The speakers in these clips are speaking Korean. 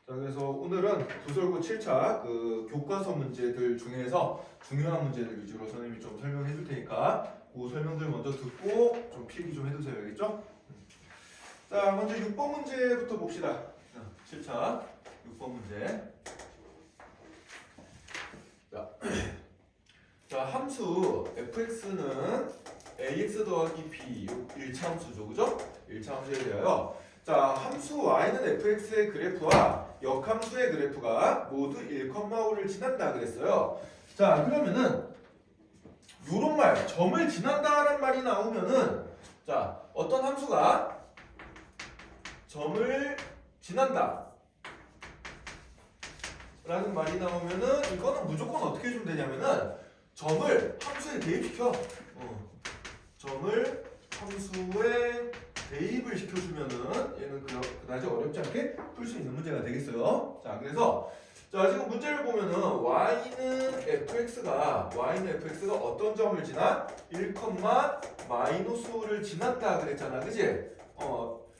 자, 그래서 오늘은 구설구 7차 그 교과서 문제들 중에서 중요한 문제들 위주로 선생님이 좀 설명해 줄 테니까 그 설명들 먼저 듣고 좀 필기 좀 해두세요. 알겠죠? 자, 먼저 6번 문제부터 봅시다. 7차 6번 문제. 자, 함수 fx는 ax 더하기 b 1차 함수죠. 그죠? 1차 함수에 대하여 자, 함수 y는 fx의 그래프와 역함수의 그래프가 모두 1,5를 지난다 그랬어요. 자, 그러면은 요런 말, 점을 지난다라는 말이 나오면은 자, 어떤 함수가 점을 지난다 라는 말이 나오면은 이거는 무조건 어떻게 해주면 되냐면은 점을 함수에 대입시켜. 점을 함수에 대입을 시켜주면은 얘는 그다지 어렵지 않게 풀 수 있는 문제가 되겠어요. 자, 그래서 자, 지금 문제를 보면은 y는 fx가 어떤 점을 지나 1, 마이너스5를 지났다 그랬잖아, 그지?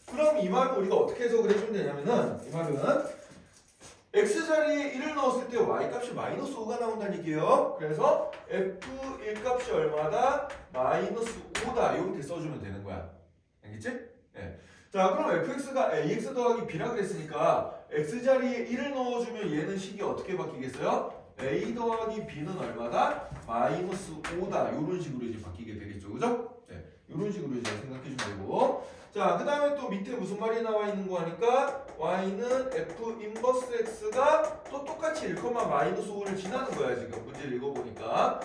그럼 이 말은 우리가 어떻게 해석을 해주면 되냐면은 이 말은 x자리에 1을 넣었을 때 y값이 마이너스 5가 나온다는 얘기예요. 그래서 f1 값이 얼마다? 마이너스 5다. 이렇게 써주면 되는 거야. 알겠지? 네. 자, 그럼 fx가 ax 더하기 b라 그랬으니까 x자리에 1을 넣어주면 얘는 식이 어떻게 바뀌겠어요? a 더하기 b는 얼마다? 마이너스 5다. 이런 식으로 이제 바뀌게 되겠죠. 그죠? 네. 이런 식으로 이제 생각해 주면 되고. 자, 그 다음에 또 밑에 무슨 말이 나와 있는 거 하니까 y는 f 인버스 x가 또 똑같이 1, 마이너스 5를 지나는 거야. 지금 문제를 읽어보니까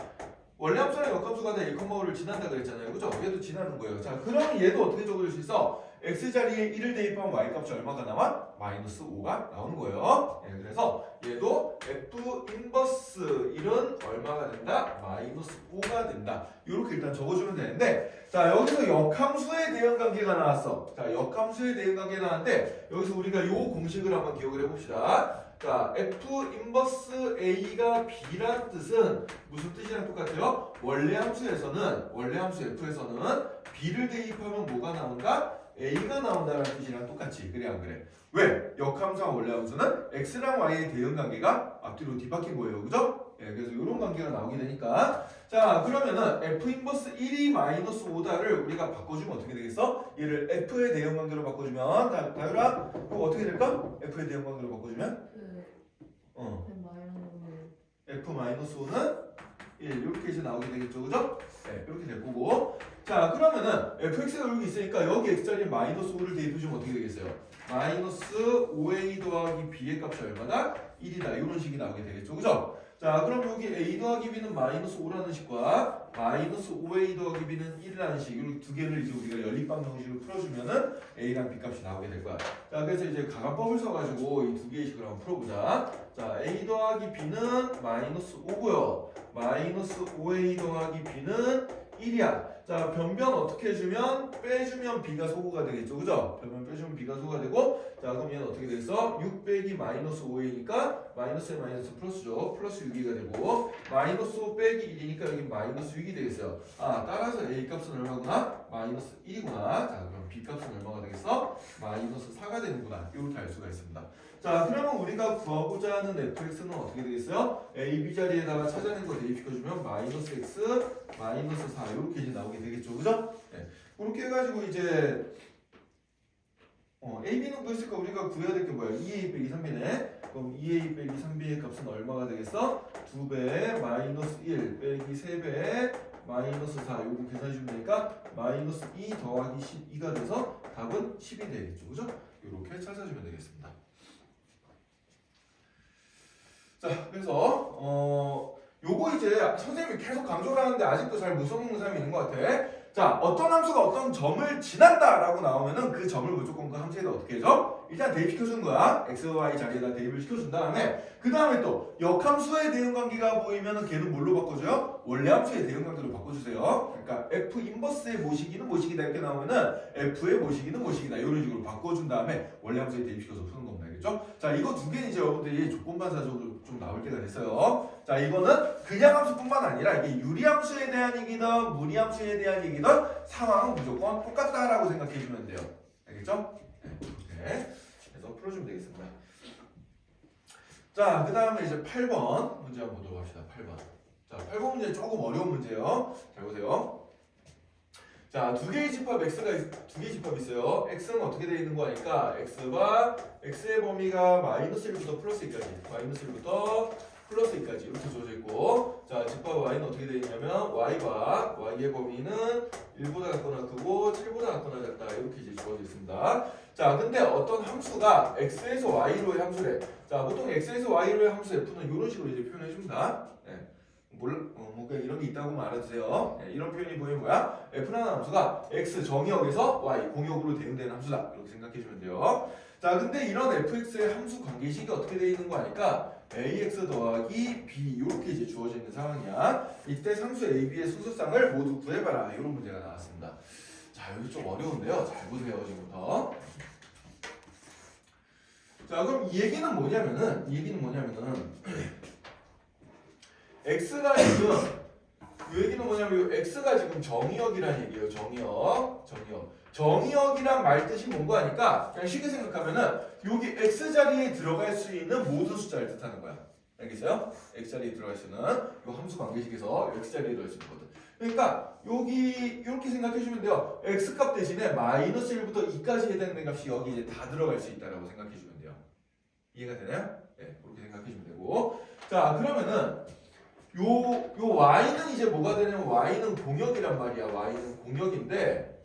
원래 함수랑 역함수가 다 1,5를 지난다 그랬잖아요. 그죠? 얘도 지나는 거예요. 자, 그럼 얘도 어떻게 적어줄 수 있어? x자리에 1을 대입하면 y값이 얼마가 나와? 마이너스 5가 나오는 거예요. 네, 그래서 얘도 f 인버스 1은 얼마가 된다? 마이너스 5가 된다. 이렇게 일단 적어주면 되는데 자, 여기서 역함수의 대응관계가 나왔어. 자, 역함수의 대응관계가 나왔는데 여기서 우리가 요 공식을 한번 기억을 해봅시다. 자, f 인버스 a가 b란 뜻은 무슨 뜻이랑 똑같아요? 원래 함수 f에서는 b를 대입하면 뭐가 나온다? a가 나온다는 뜻이랑 똑같이. 그래 안 그래? 왜? 역함수와 원래 함수는 x랑 y의 대응관계가 앞뒤로 뒤바뀐 거예요. 그죠? 예, 그래서 이런 관계가 나오게 되니까 자, 그러면은 f 인버스 1이 마이너스 5다를 우리가 바꿔주면 어떻게 되겠어? 얘를 f의 대응관계로 바꿔주면 다율아 그거 어떻게 될까? f의 대응관계로 바꿔주면 f 마이너스 5는 1 이렇게 이제 나오게 되겠죠. 그죠? 네, 이렇게 될 거고 자, 그러면은 fx가 여기 있으니까 여기 x자리에 마이너스 5를 대입해주면 어떻게 되겠어요? 마이너스 5a 더하기 b의 값이 얼마다? 1이다. 이런 식이 나오게 되겠죠. 그죠? 자, 그럼 여기 a 더하기 b는 마이너스 5라는 식과 마이너스 5a 더하기 b는 1이라는 식, 이 두 개를 이제 우리가 연립방 형식으로 풀어주면은 a랑 b 값이 나오게 될 거야. 자, 그래서 이제 가감법을 써가지고 이 두 개의 식을 한번 풀어보자. 자, a 더하기 b는 마이너스 5고요. 마이너스 5a 더하기 b는 1이야. 자, 변변 어떻게 해주면? 빼주면 b가 소구가 되겠죠. 그죠? 변변 빼주면 b가 소구가 되고 자, 그럼 얘는 어떻게 되겠어? 6 빼기 마이너스 5a니까 마이너스에 마이너스 플러스죠. 플러스 6이가 되고 마이너스 5 빼기 1이니까 여기 마이너스 6이 되겠어요. 아, 따라서 a 값은 얼마구나? 마이너스 1이구나. 자, 그럼 b 값은 얼마가 되겠어? 마이너스 4가 되는구나. 이렇게 알 수가 있습니다. 자, 그러면 우리가 구하고자 하는 fx는 어떻게 되겠어요? a, b 자리에다가 찾아낸 거 대입시켜주면 마이너스 x, 마이너스 4 이렇게 이제 나오게 되겠죠. 그죠? 네. 그렇게 해가지고 이제 a, b는 구했으니까 우리가 구해야 될 게 뭐야? 2a 빼기 3b네. 그럼 2a 빼기 3b의 값은 얼마가 되겠어? 2배 마이너스 1 빼기 3배 마이너스 4 요거 계산해주면 되니까 마이너스 2 더하기 12가 돼서 답은 10이 되겠죠. 그죠? 이렇게 찾아주면 되겠습니다. 자, 그래서 요거 이제 선생님이 계속 강조를 하는데 아직도 잘 못 써먹는 사람이 있는 것 같아. 자, 어떤 함수가 어떤 점을 지난다라고 나오면은 그 점을 무조건 그 함수에다 어떻게 해줘? 일단 대입시켜주는 거야. x, y 자리에다 대입을 시켜준 다음에 그 다음에 또 역함수의 대응관계가 보이면은 걔는 뭘로 바꿔줘요? 원래 함수의 대응관계로 바꿔주세요. 그러니까 f 인버스의 모시기는 모시기다 이렇게 나오면은 f의 모시기는 모시기다 이런 식으로 바꿔준 다음에 원래 함수에 대입시켜서 푸는 겁니다. 알겠죠? 자, 이거 두 개는 이제 여러분들이 조건반사적으로 좀 나올 때가 됐어요. 자, 이거는 그냥 함수뿐만 아니라 이게 유리함수에 대한 얘기든 무리함수에 대한 얘기든 상황은 무조건 똑같다라고 생각해 주면 돼요. 알겠죠? 네, 이렇게 해서 풀어주면 되겠습니다. 자, 그 다음에 이제 8번 문제 한번 보도록 합시다. 8번. 자, 8번 문제 조금 어려운 문제예요. 잘 보세요. 자, 두 개의 집합 두 개의 집합이 있어요. x는 어떻게 되어 있는 거니까 x가 x의 범위가 마이너스 1부터 플러스 2까지, 마이너스 1부터 플러스 2까지 이렇게 주어져 있고, 자, 집합 y는 어떻게 되어 있냐면 y가 y의 범위는 1보다 같거나 크고 7보다 같거나 같다 이렇게 이제 주어져 있습니다. 자, 근데 어떤 함수가 x에서 y로의 함수래. 자, 보통 x에서 y로의 함수 f는 이런 식으로 이제 표현해 줍니다. 네. 뭐 그냥 이런 게 있다고만 알아두세요. 네, 이런 표현이 보이면 뭐야? f라는 함수가 x 정의역에서 y 공역으로 대응되는 함수다. 이렇게 생각해 주면 돼요. 자, 근데 이런 fx의 함수 관계식이 어떻게 되어 있는 거 아니까 ax 더하기 b 이렇게 이제 주어져 있는 상황이야. 이때 상수 a, b의 수수쌍을 모두 구해봐라. 이런 문제가 나왔습니다. 자, 여기 좀 어려운데요. 잘 보세요, 지금부터. 자, 그럼 이 얘기는 뭐냐면은 x가 지금 이 얘기는 뭐냐면 이 x가 지금 정의역이라는 얘기예요. 정의역이란 말 뜻이 뭔가 하니까 그냥 쉽게 생각하면은 여기 x 자리에 들어갈 수 있는 모든 숫자를 뜻하는 거야. 알겠어요? x 자리에 들어갈 수 있는 이 함수 관계식에서 x 자리에 들어갈 수 있는 거든. 그러니까 여기 이렇게 생각해 주면 돼요. x 값 대신에 마이너스 1부터 2까지 해당되는 값이 여기 이제 다 들어갈 수 있다라고 생각해 주면 돼요. 이해가 되나요? 네, 그렇게 생각해 주면 되고. 자, 그러면은 요 y는 이제 뭐가 되냐면 y는 공역이란 말이야. y는 공역인데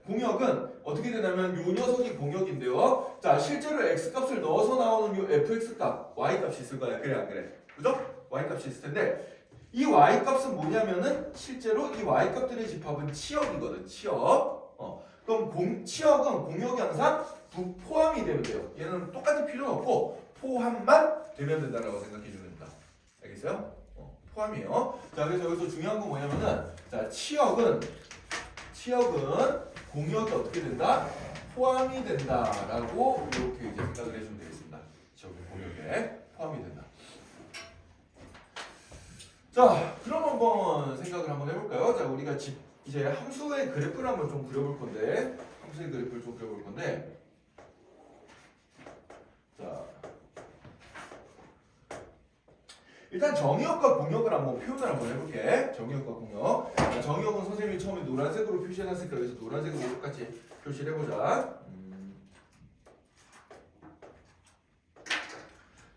공역은 어떻게 되냐면 요 녀석이 공역인데요. 자, 실제로 x 값을 넣어서 나오는 요 fx 값 y 값이 있을 거야. 그래 안 그래? 그죠? y 값이 있을 텐데 이 y 값은 뭐냐면은 실제로 이 y 값들의 집합은 치역이거든. 치역. 그럼 치역은 공역이 항상 포함이 되면 돼요. 얘는 똑같이 필요는 없고 포함만 되면 된다라고 생각해 주면 됩니다. 알겠어요? 포함이에요. 자, 그래서 여기서 중요한 건 뭐냐면은 자, 치역은 공역이 어떻게 된다? 포함이 된다라고 이렇게 이제 생각을 해주면 되겠습니다. 치역은 공역에 포함이 된다. 자, 그럼 한번 생각을 한번 해볼까요? 자, 우리가 이제 함수의 그래프를 한번 좀 그려볼 건데, 자, 일단 정의역과 공역을 한번 표현을 한번 해볼게. 정의역과 공역. 자, 정의역은 선생님이 처음에 노란색으로 표시해놨으니까 여기서 노란색으로 똑같이 표시를 해보자.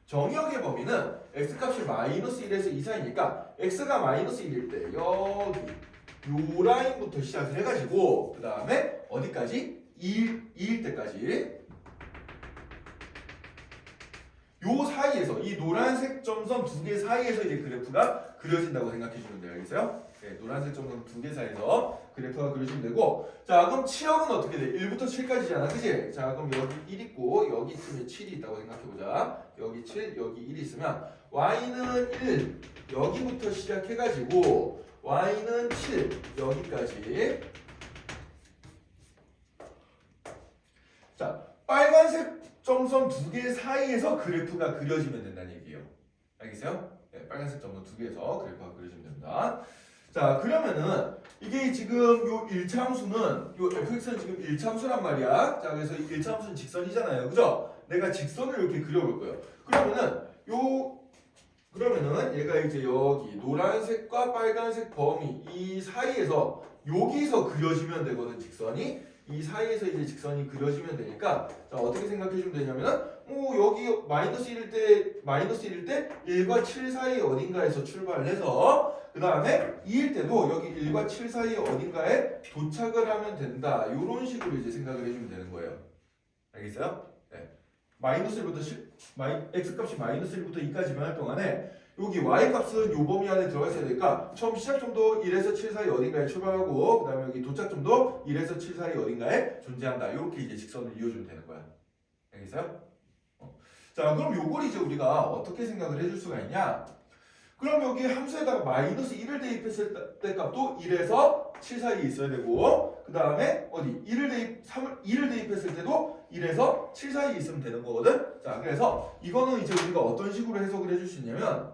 정의역의 범위는 x값이 마이너스 1에서 2 사이니까 x가 마이너스 1일 때 여기 요 라인부터 시작을 해가지고 그 다음에 어디까지? 2일 때까지 요 사이에서 이 노란색 점선 두 개 사이에서 이제 그래프가 그려진다고 생각해 주면 돼요. 알겠어요? 네, 노란색 점선 두 개 사이에서 그래프가 그려지면 되고, 자, 그럼 치역은 어떻게 돼? 1부터 7까지잖아, 그치? 자, 그럼 여기 1 있고 여기쯤에 7이 있다고 생각해 보자. 여기 7, 여기 1이 있으면 y는 1 여기부터 시작해가지고 y는 7 여기까지. 자, 빨간색 점선 두 개 사이에서 그래프가 그려지면 된다는 얘기예요. 알겠어요? 네, 빨간색 점선 두 개에서 그래프가 그려지면 됩니다. 자, 그러면은 이게 지금 요 1차 함수는 요 fx는 지금 1차 함수란 말이야. 자, 그래서 이 1차 함수는 직선이잖아요. 그죠? 내가 직선을 이렇게 그려볼 거예요. 그러면은 얘가 이제 여기 노란색과 빨간색 범위 이 사이에서 여기서 그려지면 되거든, 직선이. 이 사이에서 이제 직선이 그려지면 되니까 자, 어떻게 생각해 주면 되냐면은 여기 마이너스 1일 때 1과 7 사이 어딘가에서 출발을 해서 그 다음에 2일 때도 여기 1과 7 사이 어딘가에 도착을 하면 된다. 이런 식으로 이제 생각을 해주면 되는 거예요. 알겠어요? 네. x값이 마이너스 1부터 2까지만 할 동안에 여기 y값은 요 범위 안에 들어가 있어야 되니까 처음 시작점도 1에서 7 사이 어딘가에 출발하고 그 다음에 여기 도착점도 1에서 7 사이 어딘가에 존재한다. 이렇게 이제 직선을 이어주면 되는 거야. 알겠어요? 자, 그럼 요걸 이제 우리가 어떻게 생각을 해줄 수가 있냐? 그럼 여기 함수에다가 마이너스 1을 대입했을 때 값도 1에서 7 사이에 있어야 되고 그 다음에 어디 2를 대입했을 때도 1에서 7 사이에 있으면 되는 거거든. 자, 그래서 이거는 이제 우리가 어떤 식으로 해석을 해줄 수 있냐면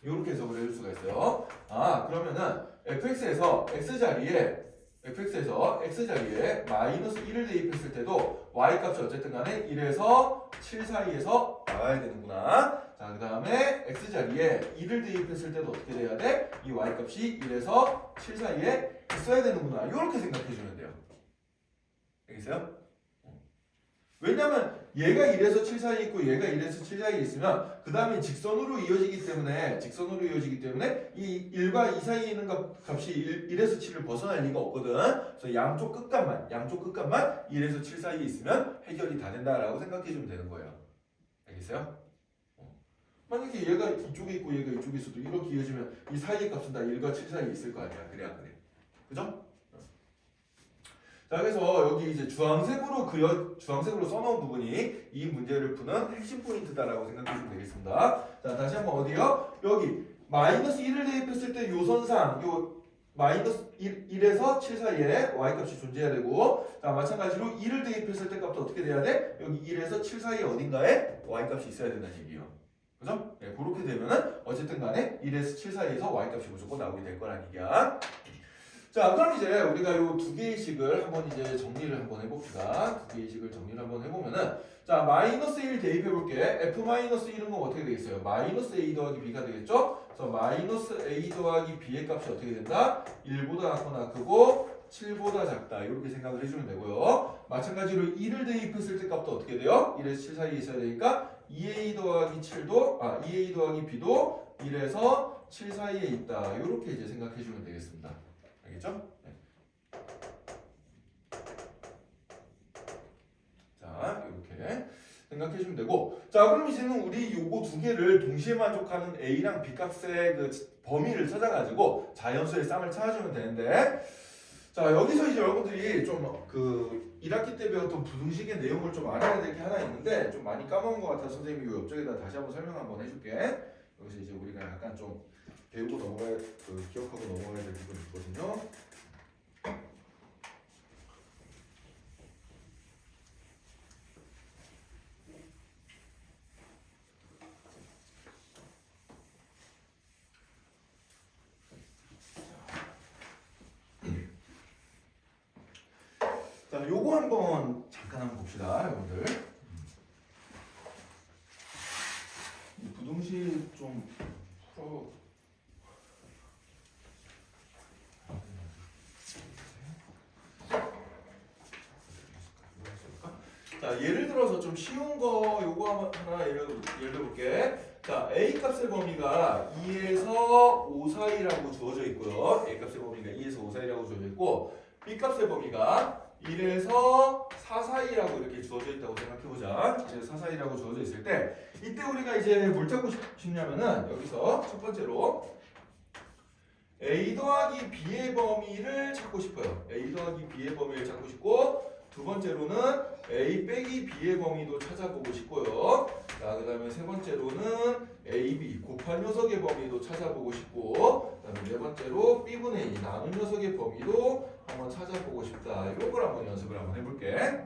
이렇게 해석을 해줄 수가 있어요. 아, 그러면은 fx에서 x 자리에 fx에서 x자리에 마이너스 1을 대입했을 때도 y값이 어쨌든 간에 1에서 7 사이에서 나와야 되는구나. 자, 그 다음에 x자리에 2를 대입했을 때도 어떻게 돼야 돼? 이 y값이 1에서 7 사이에 있어야 되는구나. 이렇게 생각해주면 돼요. 알겠어요? 왜냐면 얘가 1에서 7 사이에 있고 얘가 1에서 7 사이에 있으면 그 다음에 직선으로 이어지기 때문에 이 1과 2 사이에 있는 값이 1에서 7을 벗어날 리가 없거든. 그래서 양쪽 끝값만 1에서 7 사이에 있으면 해결이 다 된다라고 생각해주면 되는 거예요. 알겠어요? 만약에 얘가 이쪽에 있고 얘가 이쪽에 있어도 이렇게 이어지면 이 사이의 값은 다 1과 7 사이에 있을 거 아니야. 그래 안 그래? 그죠? 자, 그래서 여기 이제 주황색으로 써놓은 부분이 이 문제를 푸는 핵심 포인트다라고 생각해주면 되겠습니다. 자, 다시 한번 어디요? 여기 마이너스 1을 대입했을 때 요 선상, 요 마이너스 1에서 7 사이에 y값이 존재해야 되고, 자, 마찬가지로 2를 대입했을 때 값도 어떻게 돼야 돼? 여기 1에서 7 사이에 어딘가에 y값이 있어야 된다는 얘기예요. 그죠? 네, 그렇게 되면은 어쨌든 간에 1에서 7 사이에서 y값이 무조건 나오게 될 거란 얘기야. 자, 그럼 이제 우리가 요 두 개의 식을 한번 이제 정리를 한번 해봅시다. 두 개의 식을 정리를 한번 해보면은, 자, 마이너스 1 대입해볼게. f 마이너스 1은 건 어떻게 되겠어요? 마이너스 a 더하기 b가 되겠죠? 그래서 마이너스 a 더하기 b의 값이 어떻게 된다? 1보다 작거나 크고 7보다 작다. 이렇게 생각을 해주면 되고요. 마찬가지로 2를 대입했을 때 값도 어떻게 돼요? 1에서 7 사이에 있어야 되니까 2a 더하기 2a 더하기 b도 1에서 7 사이에 있다. 이렇게 이제 생각해주면 되겠습니다. 알겠죠? 네. 자, 이렇게 생각해주면 되고, 자, 그럼 이제는 우리 요거 두 개를 동시에 만족하는 a랑 b 값의 그 범위를 찾아가지고 자연수의 쌍을 찾아주면 되는데, 자, 여기서 이제 여러분들이 좀 그 1학기 때 배웠던 부등식의 내용을 좀 알아야 될 게 하나 있는데 좀 많이 까먹은 것 같아서 선생님이 요 옆쪽에다 다시 한번 설명 한번 해줄게. 여기서 이제 우리가 약간 좀 배우고 기억하고 넘어가야 될 부분이 있거든요. 자, 요거 한번 잠깐 한번 봅시다, 여러분들. 이 부등식 좀 풀어. 자, 예를 들어서 좀 쉬운 거 요거 하나 예를 들어볼게. 자, a 값의 범위가 2에서 5 사이라고 주어져 있고요. a 값의 범위가 2에서 5 사이라고 주어져 있고, b 값의 범위가 1에서 4 사이라고 이렇게 주어져 있다고 생각해보자. 1에서 4 사이라고 주어져 있을 때, 이때 우리가 이제 뭘 찾고 싶냐면은 여기서 첫 번째로 a 더하기 b의 범위를 찾고 싶어요. a 더하기 b의 범위를 찾고 싶고, 두 번째로는 a 빼기 b의 범위도 찾아보고 싶고요. 자, 그 다음에 세 번째로는 a, b 곱한 녀석의 범위도 찾아보고 싶고, 그 다음에 네 번째로 b분의 2 나눈 녀석의 범위도 한번 찾아보고 싶다. 이런 걸 한번 연습을 한번 해볼게.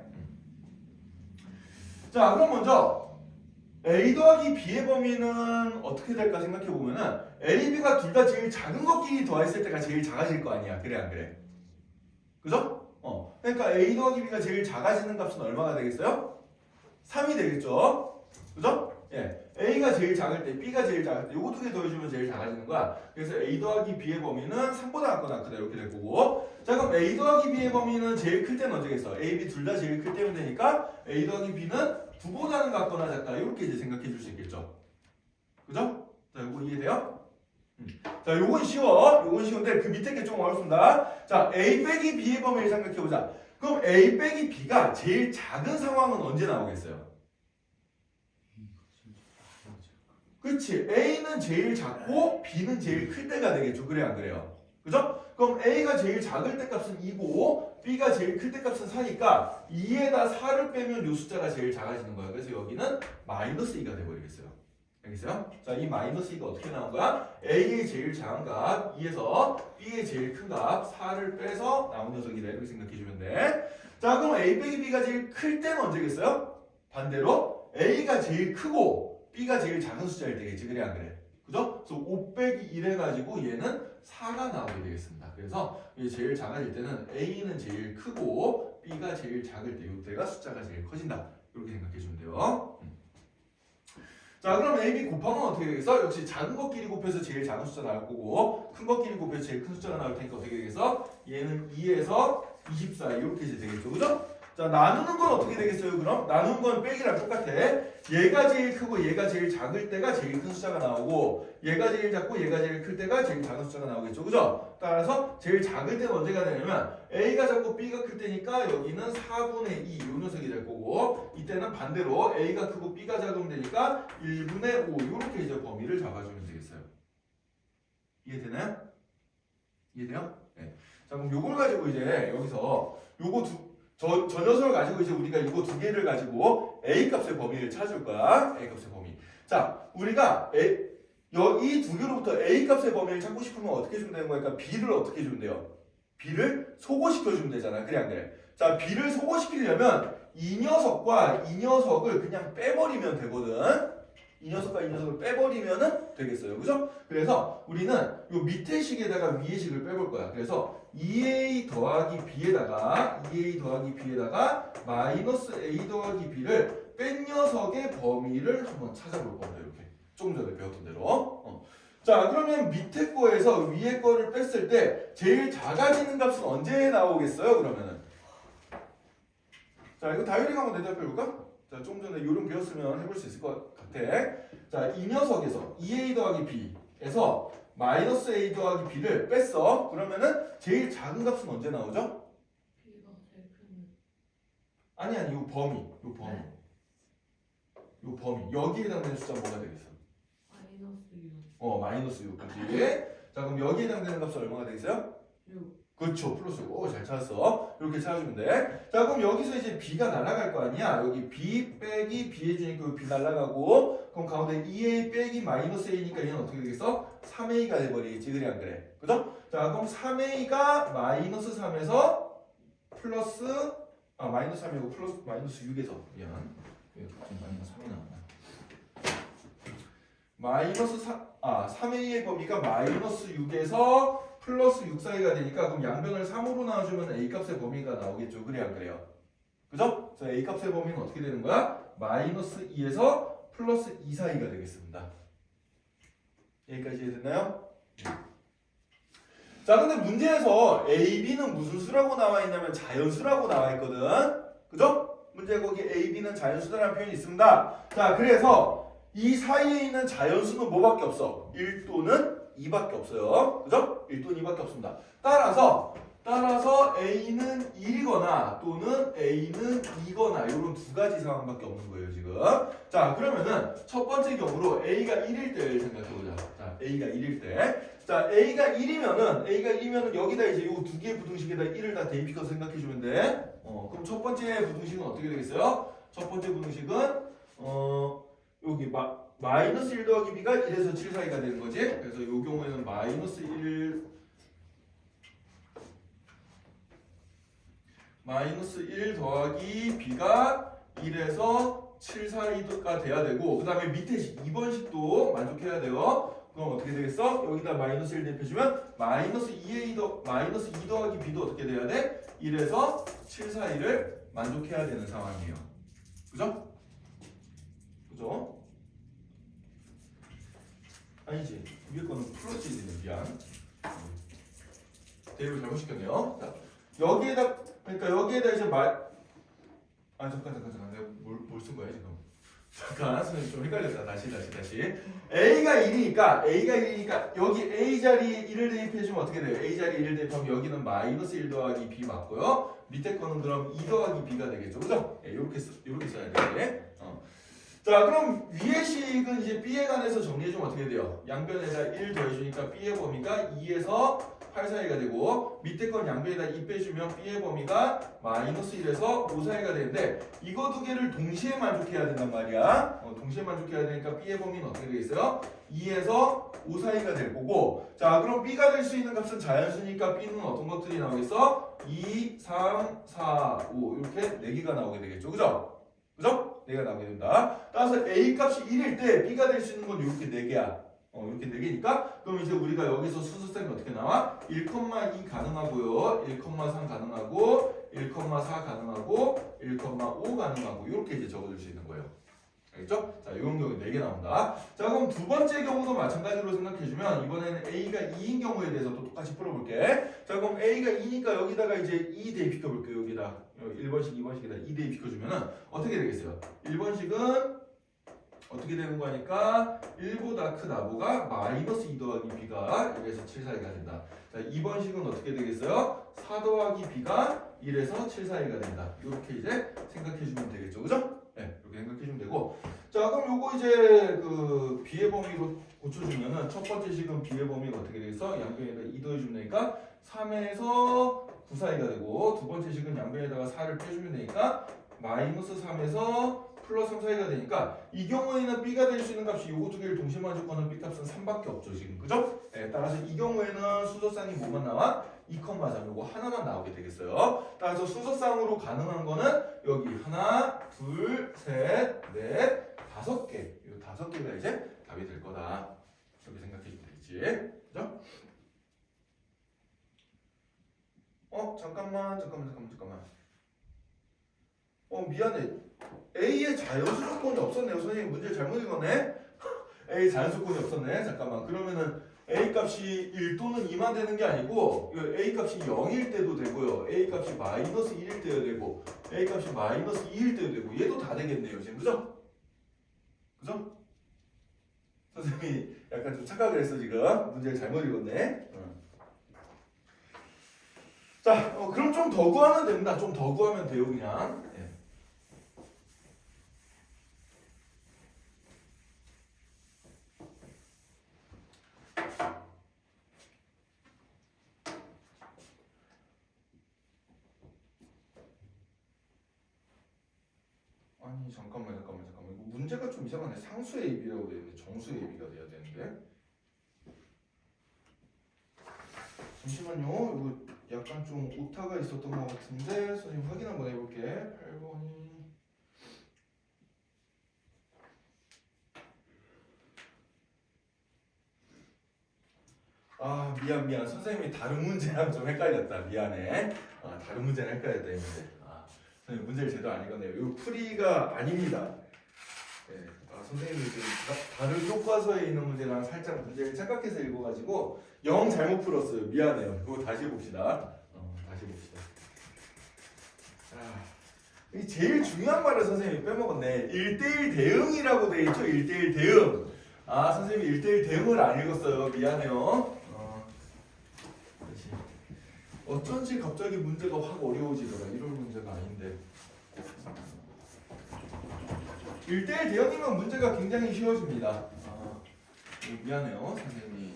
자, 그럼 먼저 a 더하기 b의 범위는 어떻게 될까 생각해보면은 a, b가 둘 다 제일 작은 것끼리 더했을 때가 제일 작아질 거 아니야. 그래 안 그래? 그죠? 그러니까 a 더하기 b가 제일 작아지는 값은 얼마가 되겠어요? 3이 되겠죠? 그죠? 예. a가 제일 작을 때, b가 제일 작을 때, 요거 두 개 더해주면 제일 작아지는 거야. 그래서 a 더하기 b의 범위는 3보다 작거나 크다 이렇게 될 거고, 자, 그럼 a 더하기 b의 범위는 제일 클 때는 언제겠어? a, b 둘 다 제일 클 때면 되니까 a 더하기 b는 2보다는 같거나 작다 이렇게 이제 생각해 줄 수 있겠죠? 그죠? 자, 요거 이해돼요? 자, 요건 쉬운데 그 밑에 게 좀 어렵습니다. 자, a 빼기 b의 범위를 생각해보자. 그럼 a 빼기 b가 제일 작은 상황은 언제 나오겠어요? 그렇지. a는 제일 작고 b는 제일 클 때가 되겠죠. 그래 안 그래요? 그죠? 그럼 a가 제일 작을 때 값은 2고 b가 제일 클 때 값은 4니까 2에다 4를 빼면 요 숫자가 제일 작아지는 거야. 그래서 여기는 마이너스 2가 돼버리겠어요. 알겠어요? 자, 이 마이너스 2가 어떻게 나온 거야? a의 제일 작은 값 2에서 b의 제일 큰 값 4를 빼서 나온 녀석이다 이렇게 생각해주면 돼. 자, 그럼 a 빼기 b가 제일 클 때는 언제겠어요? 반대로 a가 제일 크고 b가 제일 작은 숫자일 때겠지. 그래 안 그래? 그죠? 그래서 5 빼기 1 해가지고 얘는 4가 나오게 되겠습니다. 그래서 이게 제일 작아질 때는 A는 제일 크고 B가 제일 작을 때 이때가 숫자가 제일 커진다. 이렇게 생각해 주면 돼요. 자, 그럼 A, B 곱하면 어떻게 되겠어? 역시 작은 것끼리 곱해서 제일 작은 숫자 나올 거고 큰 것끼리 곱해서 제일 큰 숫자가 나올 테니까 어떻게 되겠어? 얘는 2에서 24 이렇게 이제 되겠죠. 그죠? 자, 나누는 건 어떻게 되겠어요? 그럼 나누는 건 빼기랑 똑같아. 얘가 제일 크고 얘가 제일 작을 때가 제일 큰 숫자가 나오고 얘가 제일 작고 얘가 제일 클 때가 제일 작은 숫자가 나오겠죠. 그죠? 따라서 제일 작을 때는 언제가 되냐면 A가 작고 B가 클 때니까 여기는 4분의 2 요 녀석이 될 거고 이때는 반대로 A가 크고 B가 작으면 되니까 1분의 5 요렇게 이제 범위를 잡아주면 되겠어요. 이해되나요? 이해돼요? 네. 자, 그럼 요걸 가지고 이제 여기서 요거 저 녀석을 가지고 이제 우리가 이거 두 개를 가지고 A 값의 범위를 찾을 거야. A 값의 범위. 자, 우리가 이 두 개로부터 A 값의 범위를 찾고 싶으면 어떻게 주면 되는 거야? 그러니까 B를 어떻게 주면 돼요? B를 소거시켜 주면 되잖아. 그래 안 그래? 자, B를 소거시키려면 이 녀석과 이 녀석을 그냥 빼버리면 되거든. 이 녀석과 이 녀석을 빼버리면은 되겠어요. 그죠? 그래서 우리는 요 밑에 식에다가 위에 식을 빼볼 거야. 그래서 2a 더하기 b에다가 2a 더하기 b에다가 마이너스 a 더하기 b를 뺀 녀석의 범위를 한번 찾아볼 겁니다. 이렇게 조금 전에 배웠던 대로. 자, 그러면 밑에 거에서 위에 거를 뺐을 때 제일 작아지는 값은 언제 나오겠어요? 그러면은 자, 이거 다율이가 한번 대답해 볼까? 자, 조금 전에 요령 배웠으면 해볼 수 있을 것 같아. 자, 이 녀석에서 2a 더하기 b에서 마이너스 a 더하기 b를 뺐어. 그러면은 제일 작은 값은 언제 나오죠? B가 제일 큰. 아니 요 범위, 요 범위, 네. 요 범위 여기에 해당되는 숫자 뭐가 되겠어? 마이너스 6. 마이너스 6, 그렇지? 자, 그럼 여기에 해당되는 값은 얼마가 되겠어요? 6. 그렇죠. 플러스 6. 오, 잘 찾았어. 이렇게 찾아주면 돼. 자, 그럼 여기서 이제 b가 날아갈 거 아니야. 여기 b 빼기 b 해주니까 b 날아가고 그럼 가운데 2a 빼기 마이너스 a니까 얘는 어떻게 되겠어? 3a가 돼버리겠지. 그래 안 그래? 그죠? 자, 그럼 3a가 마이너스 3에서 플러스 마이너스 3이고 플러스 마이너스 6에서 미안. 왜 갑자기 마이너스 3이 나왔나? 마이너스 3a의 범위가 마이너스 6에서 플러스 6 사이가 되니까 그럼 양변을 3으로 나눠주면 A값의 범위가 나오겠죠. 그래 안 그래요? 그죠? 그래서 A값의 범위는 어떻게 되는 거야? 마이너스 2에서 플러스 2 사이가 되겠습니다. 여기까지 이해됐나요? 자, 근데 문제에서 A, B는 무슨 수라고 나와 있냐면 자연수라고 나와 있거든. 그죠? 문제 거기 A, B는 자연수라는 표현이 있습니다. 자, 그래서 이 사이에 있는 자연수는 뭐밖에 없어? 1 또는 2밖에 없어요. 그죠? 1 또는 2밖에 없습니다. 따라서 A는 1이거나 또는 A는 2거나 이런 두 가지 상황밖에 없는 거예요, 지금. 자, 그러면은 첫 번째 경우로 A가 1일 때를 생각해보자. 자, A가 1일 때. 자, A가 1이면은 여기다 이제 요 두 개의 부등식에다 1을 다 대입시켜서 생각해주면 돼. 그럼 첫 번째 부등식은 어떻게 되겠어요? 첫 번째 부등식은 여기 마이너스 1 더하기 b가 1에서 7 사이가 되는 거지. 그래서 이 경우에는 마이너스 1 더하기 b가 1에서 7 사이가 돼야 되고 그 다음에 밑에 2번 식도 만족해야 돼요. 그럼 어떻게 되겠어? 여기다 마이너스 1 대입해주면 마이너스 2 더하기 b도 어떻게 돼야 돼? 1에서 7 사이를 만족해야 되는 상황이에요. 그죠? 그죠? 아니지. 위에 거는 플러스이네. 미안. 대입을 잘못 시켰네요. 자, 여기에다 이제 잠깐. 내가 뭘 쓴 거야, 지금? 잠깐, 선생님 좀 헷갈렸다. 다시. A가 1이니까 여기 A 자리에 1을 대입해주면 어떻게 돼요? A 자리에 1을 대입하면 여기는 마이너스 1 더하기 B 맞고요. 밑에 거는 그럼 2 더하기 B가 되겠죠. 그죠? 네, 요렇게 써야 돼. 자, 그럼 위의 식은 이제 B에 관해서 정리해주면 어떻게 돼요? 양변에다 1 더해주니까 B의 범위가 2에서 8 사이가 되고 밑에 건 양변에다 2 빼주면 B의 범위가 마이너스 1에서 5 사이가 되는데 이거 두 개를 동시에 만족해야 된단 말이야. 동시에 만족해야 되니까 B의 범위는 어떻게 되겠어요? 2에서 5 사이가 될 거고 자, 그럼 B가 될 수 있는 값은 자연수니까 B는 어떤 것들이 나오겠어? 2, 3, 4, 5 이렇게 4개가 나오게 되겠죠. 그죠? 4개가 나오게 된다. 따라서 A 값이 1일 때 B가 될 수 있는 건 이렇게 4개야. 이렇게 4개니까 그럼 이제 우리가 여기서 수소셈이 어떻게 나와? 1,2 가능하고요. 1,3 가능하고 1,4 가능하고 1,5 가능하고 이렇게 이제 적어줄 수 있는 거예요. 알겠죠? 자, 이런 경우에 4개 나온다. 자, 그럼 두 번째 경우도 마찬가지로 생각해주면 이번에는 A가 2인 경우에 대해서 또 똑같이 풀어볼게. 자, 그럼 A가 2니까 여기다가 이제 2 대입시켜볼게요. 여기다 1번씩, 2번씩에다 2 대입시켜주면은 어떻게 되겠어요? 1번씩은 어떻게 되는 거니까 1보다 큰 아보가 마이너스 2 더하기 b가 1에서 7 사이가 된다. 자, 2번식은 어떻게 되겠어요? 4 더하기 b가 1에서 7 사이가 된다. 이렇게 이제 생각해주면 되겠죠, 그죠? 네, 이렇게 생각해주면 되고. 자, 그럼 요거 이제 그 b의 범위로 고쳐주면은 첫 번째 식은 b의 범위가 어떻게 되겠어? 양변에다 2 더해주면 되니까 3에서 9 사이가 되고, 두 번째 식은 양변에다가 4를 빼주면 되니까 마이너스 3에서 플러스 3 사이가 되니까 이 경우에는 b가 될 수 있는 값이 요거 두 개를 동시에 만족하는 b 값은 3밖에 없죠 지금, 그죠? 네, 따라서 이 경우에는 수소쌍이 뭐만 나와? 2,3 요거 하나만 나오게 되겠어요. 따라서 수소쌍으로 가능한 거는 여기 하나, 둘, 셋, 넷, 5개. 이 5개가 이제 답이 될 거다. 이렇게 생각해 주면 되겠지, 그죠? 잠깐만. 미안해. A의 자연수 조건이 없었네요. 선생님 문제를 잘못 읽었네. A 자연수 조건이 없었네. 잠깐만. 그러면은 A 값이 1 또는 2만 되는 게 아니고 A 값이 0일 때도 되고요. A 값이 마이너스 1일 때도 되고 A 값이 마이너스 2일 때도 되고 얘도 다 되겠네요. 지금 그죠? 그죠? 선생님이 약간 좀 착각을 했어 지금. 문제를 잘못 읽었네. 자, 그럼 좀 더 구하면 됩니다. 좀 더 구하면 돼요 그냥. 네. 아니 잠깐만 이거 문제가 좀 이상하네. 상수 AB라고 되어 있는데 정수 AB가 돼야 되는데 잠시만요. 이거 약간 좀 오타가 있었던 것 같은데 선생님 확인 한번 해볼게. 8번이 미안 선생님이 다른 문제랑 좀 헷갈렸다. 미안해. 다른 문제랑 헷갈렸다 이 문제. 선생님 문제를 제대로 안 읽었네요. 이거 풀이가 아닙니다. 네. 선생님이 지금 다른 교과서에 있는 문제랑 살짝 문제를 착각해서 읽어가지고 영 잘못 풀었어요. 미안해요. 이거 다시 봅시다. 다시 봅시다. 이 제일 중요한 말을 선생님이 빼먹었네. 1대1 대응이라고 돼 있죠. 1대1 대응. 선생님이 1대1 대응을 안 읽었어요. 미안해요. 어쩐지 갑자기 문제가 확 어려워지더라. 이럴 문제가 아닌데. 1대1 대응이면 문제가 굉장히 쉬워집니다. 미안해요, 선생님이.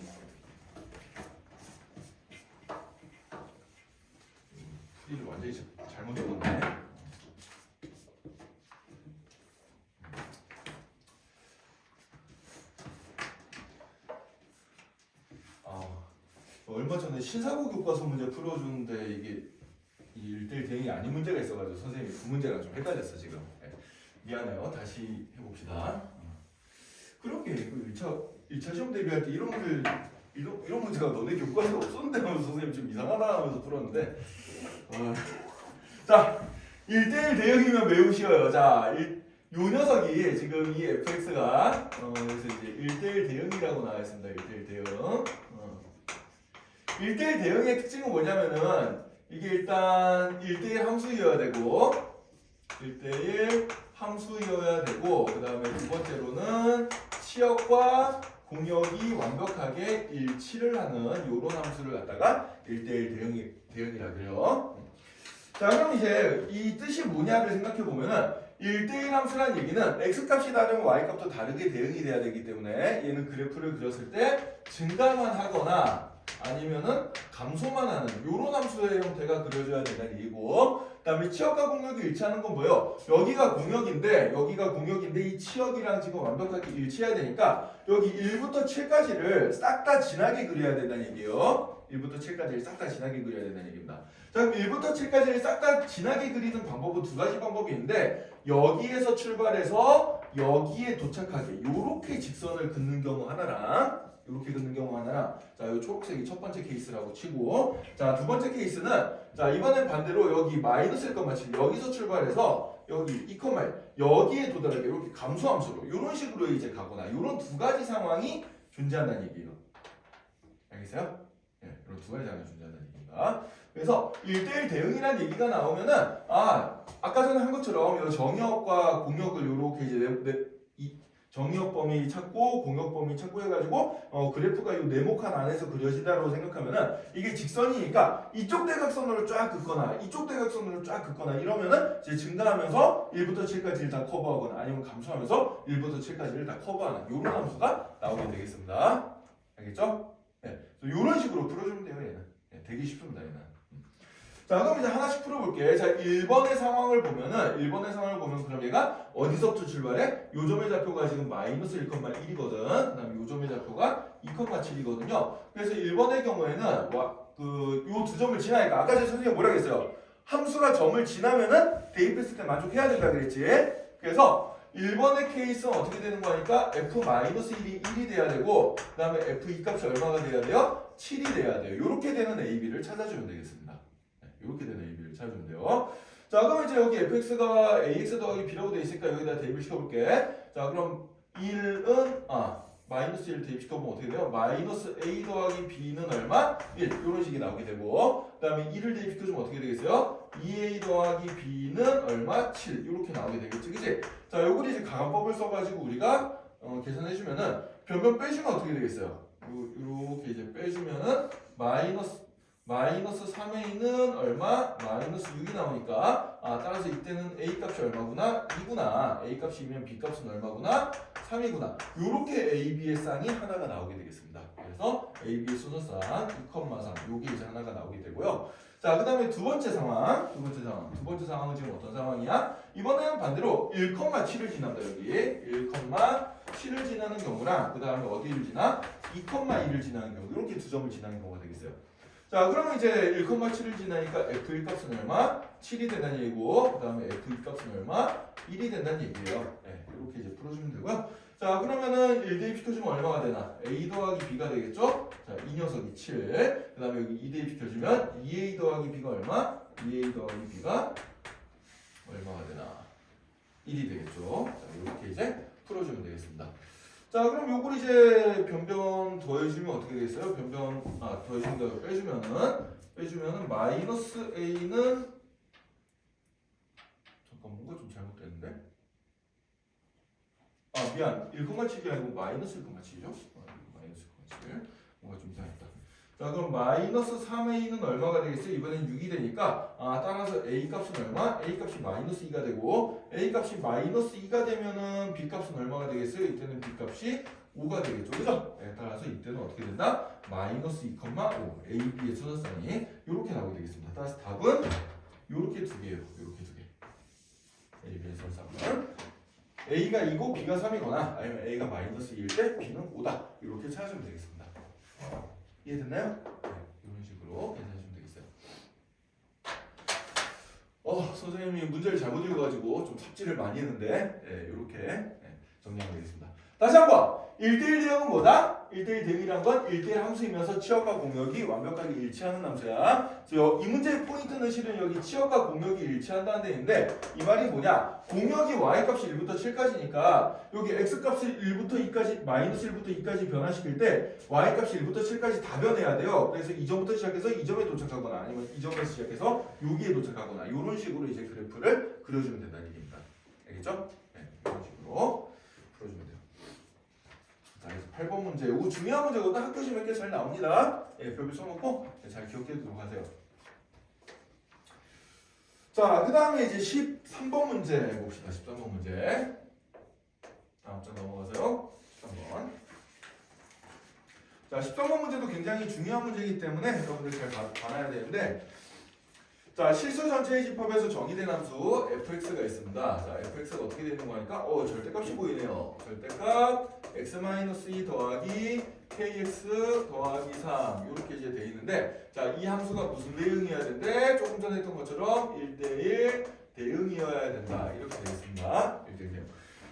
풀이를 완전히 잘못 적었네. 얼마 전에 신사고 교과서 문제 풀어주는데 이게 1대1 대응이 아닌 문제가 있어가지고 선생님이 그 문제가 좀 헷갈렸어 지금. 미안해요. 다시 해봅시다. 그러게 1차 시험 대비할 때 이런 문제가 너네 교과서에 없었는데 하면서 선생님 좀 이상하다 하면서 풀었는데 자 1대1 대응이면 매우 쉬워요. 자 요 녀석이 지금 이 fx가 그래서 이제 1대1 대응이라고 나와 있습니다. 1대1 대응. 1대1 대응의 특징은 뭐냐면은 이게 일단 1대1 함수여야 되고 1대1 함수여야 되고 그 다음에 두 번째로는 치역과 공역이 완벽하게 일치를 하는 요런 함수를 갖다가 1대1 대응이라 그래요. 자 그럼 이제 이 뜻이 뭐냐를 생각해 보면은 1대1 함수라는 얘기는 x값이 다르면 y값도 다르게 대응이 돼야 되기 때문에 얘는 그래프를 그렸을 때 증가만 하거나 아니면은 감소만 하는 요런 함수의 형태가 그려져야 된다는 얘기고 그 다음에 치역과 공역이 일치하는 건 뭐예요? 여기가 공역인데 이 치역이랑 지금 완벽하게 일치해야 되니까 여기 1부터 7까지를 싹 다 진하게 그려야 된다는 얘기예요. 1부터 7까지를 싹 다 진하게 그려야 된다는 얘기입니다. 자 그럼 1부터 7까지를 싹 다 진하게 그리는 방법은 두 가지 방법이 있는데 여기에서 출발해서 여기에 도착하게 요렇게 직선을 긋는 경우 하나랑 이렇게 긋는 경우가 하나랑 자, 이 초록색이 첫 번째 케이스라고 치고 자, 두 번째 케이스는 자, 이번엔 반대로 여기 마이너스 1,7 여기서 출발해서 여기 2,1 여기에 도달하게 이렇게 감소함수로 이런 식으로 이제 가거나 이런 두 가지 상황이 존재한다는 얘기예요. 알겠어요? 네, 이런 두 가지 상황이 존재한다는 얘기입니다. 그래서 1대1 대응이라는 얘기가 나오면은 아까 전에 한 것처럼 이 정의역과 공역을 이렇게 이제 정의역 범위 찾고 공역 범위 찾고 해가지고 그래프가 이 네모칸 안에서 그려진다고 생각하면은 이게 직선이니까 이쪽 대각선으로 쫙 긋거나 이쪽 대각선으로 쫙 긋거나 이러면은 이제 증가하면서 1부터 7까지를 다 커버하거나 아니면 감소하면서 1부터 7까지를 다 커버하는 이런 함수가 나오게 되겠습니다. 알겠죠? 네, 이런 식으로 풀어주면 돼요. 얘는 네, 되게 쉽습니다. 얘는. 자, 그럼 이제 하나씩 풀어볼게. 자, 1번의 상황을 보면은, 1번의 상황을 보면 그럼 얘가 어디서부터 출발해? 요 점의 좌표가 지금 마이너스 1,1이거든. 그 다음에 요 점의 좌표가 2,7이거든요. 그래서 1번의 경우에는, 요 두 점을 지나니까, 아까 전에 선생님이 뭐라 그랬어요? 함수가 점을 지나면은 대입했을 때 만족해야 된다 그랬지? 그래서 1번의 케이스는 어떻게 되는 거니까 f-1이 1이 돼야 되고, 그 다음에 f2 값이 얼마가 돼야 돼요? 7이 돼야 돼요. 요렇게 되는 AB를 찾아주면 되겠습니다. 이렇게 되는 AB를 찾아주면 돼요. 자, 그럼 이제 여기 fx가 ax 더하기 b라고 돼 있으니까 여기다 대입을 시켜볼게. 자, 그럼 1은 마이너스 1 대입시켜보면 어떻게 돼요? 마이너스 a 더하기 b는 얼마? 1 이런 식이 나오게 되고 그 다음에 1을 대입시켜주면 어떻게 되겠어요? 2a 더하기 b는 얼마? 7 이렇게 나오게 되겠지, 그치? 자, 요걸 이제 가간법을 써가지고 우리가 계산해주면은 변변 빼주면 어떻게 되겠어요? 요렇게 이제 빼주면은 마이너스 3a는 얼마? 마이너스 6이 나오니까 따라서 이때는 a 값이 얼마구나? 2구나. a 값이 2면 b 값은 얼마구나? 3이구나. 요렇게 a, b의 쌍이 하나가 나오게 되겠습니다. 그래서 a, b의 순서쌍 2,3 요게 이제 하나가 나오게 되고요. 자, 그 다음에 두 번째 상황은 지금 어떤 상황이야? 이번에는 반대로 1,7을 지난다. 여기 1,7을 지나는 경우랑 그 다음에 어디를 지나? 2,1을 지나는 경우 이렇게 두 점을 지나는 경우가 되겠어요. 자, 그러면 이제 1,7을 지나니까 f1 값은 얼마? 7이 된다는 얘기고 그 다음에 f2 값은 얼마? 1이 된다는 얘기예요. 네, 이렇게 이제 풀어주면 되고요. 자, 그러면은 1 대입시켜주면 얼마가 되나? a 더하기 b가 되겠죠? 자, 이 녀석이 7. 그 다음에 여기 2 대입시켜주면 2a 더하기 b가 얼마? 2a 더하기 b가 얼마가 되나? 1이 되겠죠? 자, 이렇게 이제 풀어주면 되겠습니다. 자, 그럼 요걸 이제 변변 더해주면 어떻게 되겠어요? 변변 더해주는 거 빼주면은 마이너스 a는 잠깐 뭔가 좀 잘못됐는데 미안 1,7이 아니고 마이너스 1,7이죠? 마이너스 1,7 뭔가 좀 이상했다. 자, 그럼 마이너스 3a는 얼마가 되겠어요? 이번엔 6이 되니까 따라서 a 값은 얼마? a 값이 마이너스 2가 되고 a 값이 마이너스 2가 되면은 b 값은 얼마가 되겠어요? 이때는 b 값이 5가 되겠죠, 그죠? 네, 따라서 이때는 어떻게 된다? 마이너스 2,5 a, b의 순서쌍이 이렇게 나오게 되겠습니다. 따라서 답은 이렇게 두 개예요. 이렇게 두 개. a, b의 순서쌍은 a가 2고 b가 3이거나 아니면 a가 마이너스 2일 때 b는 5다. 이렇게 찾아주면 되겠습니다. 이해됐나요? 네, 이런 식으로 계산해주면 되겠어요. 선생님이 문제를 잘못 읽어가지고 좀 삽질을 많이 했는데 이렇게 정리하면 되겠습니다. 다시 한번 1대1 대응은 뭐다? 1대1 대응이란 건 1대1 함수이면서 치역과 공역이 완벽하게 일치하는 함수야. 이 문제의 포인트는 실은 여기 치역과 공역이 일치한다는 데 있는데 이 말이 뭐냐? 공역이 y값이 1부터 7까지니까 여기 x값이 1부터 2까지 마이너스 1부터 2까지 변화시킬 때 y값이 1부터 7까지 다 변해야 돼요. 그래서 이 점부터 시작해서 이 점에 도착하거나 아니면 이 점에서 시작해서 여기에 도착하거나 이런 식으로 이제 그래프를 그려주면 된다는 얘기입니다. 알겠죠? 네, 이런 식으로 풀어주면 돼요. 자, 그래서 8번 문제, 이거 중요한 문제거든. 학교 시험에 꽤 잘 나옵니다. 별표 써놓고 잘 기억해 두도록 하세요. 자, 그 다음에 이제 13번 문제 봅시다. 13번 문제. 다음 장 넘어가세요. 13번. 자, 13번 문제도 굉장히 중요한 문제이기 때문에 여러분들 잘 봐야 되는데, 자, 실수 전체의 집합에서 정의된 함수 fx가 있습니다. 자, fx가 어떻게 되는 거니까 절대값이 보이네요. 절대값 x-2 더하기 kx 더하기 3 이렇게 이제 돼 있는데, 자, 이 함수가 무슨 대응이어야 된대? 조금 전에 했던 것처럼 1대1 대응이어야 된다. 이렇게 되겠습니다. 1대1 대응.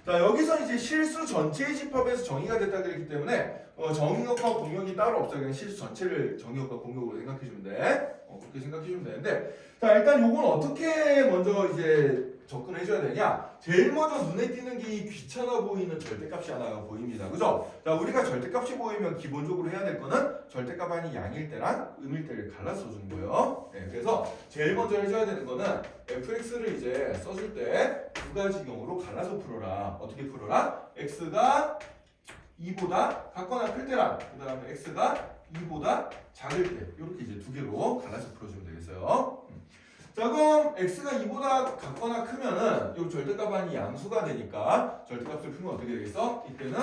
자, 여기서 이제 실수 전체의 집합에서 정의가 됐다 그랬기 때문에 정의역과 공역이 따로 없어요. 그냥 실수 전체를 정의역과 공역으로 생각해주면 돼. 그렇게 생각해주면 되는데, 자, 일단 요건 어떻게 먼저 이제 접근해줘야 되냐? 제일 먼저 눈에 띄는 게 귀찮아 보이는 절대값이 하나가 보입니다. 그죠? 자, 우리가 절대값이 보이면 기본적으로 해야 될 거는 절대값 아닌 양일 때랑 음일 때를 갈라서 써주는 거예요. 네, 그래서 제일 먼저 해줘야 되는 거는 fx를 이제 써줄 때 두 가지 경우로 갈라서 풀어라. 어떻게 풀어라? x가 2보다 같거나 클 때랑 그 다음에 x가 2보다 작을 때 이렇게 이제 두 개로 갈라서 풀어주면 되겠어요. 자, 그럼 x가 2보다 같거나 크면은 이 절대값 아닌 양수가 되니까 절대값을 풀면 어떻게 되겠어? 이때는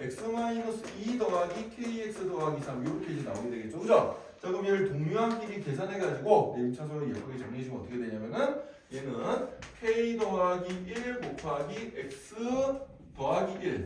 x-2 더하기 kx 더하기 3 이렇게 이제 나오게 되겠죠, 그죠? 자, 그럼 얘를 동류항끼리 계산해가지고 내림차순으로 예쁘게 정리해주면 어떻게 되냐면은 얘는 k 더하기 1 곱하기 x 더하기 1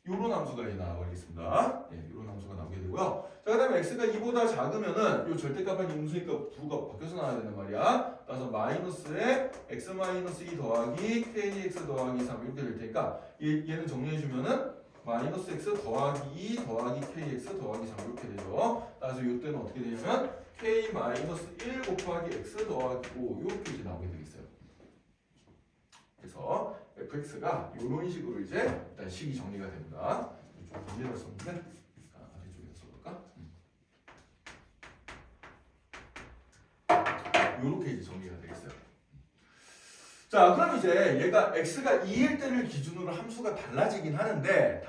요런 함수가 이제 나와버리겠습니다. 예, 요런 함수가 나오게 되고요. 자, 그 다음에 x가 2보다 작으면은 요 절대값은 음수니까 부가 바뀌어서 나와야 된단 말이야. 따라서 마이너스에 x-2 더하기 kx 더하기 3 이렇게 될 테니까 얘는 정리해주면은 마이너스 x 더하기 2 더하기 kx 더하기 3 이렇게 되죠. 따라서 요때는 어떻게 되냐면 k 마이너스 1 곱하기 x 더하기 5 이렇게 이제 나오게 되겠어요. 그래서 fx가 이런 식으로 이제 일단 식이 정리가 됩니다. 좀 반대로 썼는데 아래쪽에서 써볼까? 이렇게 이제 정리가 되겠어요. 자, 그럼 이제 얘가 x가 2일 때를 기준으로 함수가 달라지긴 하는데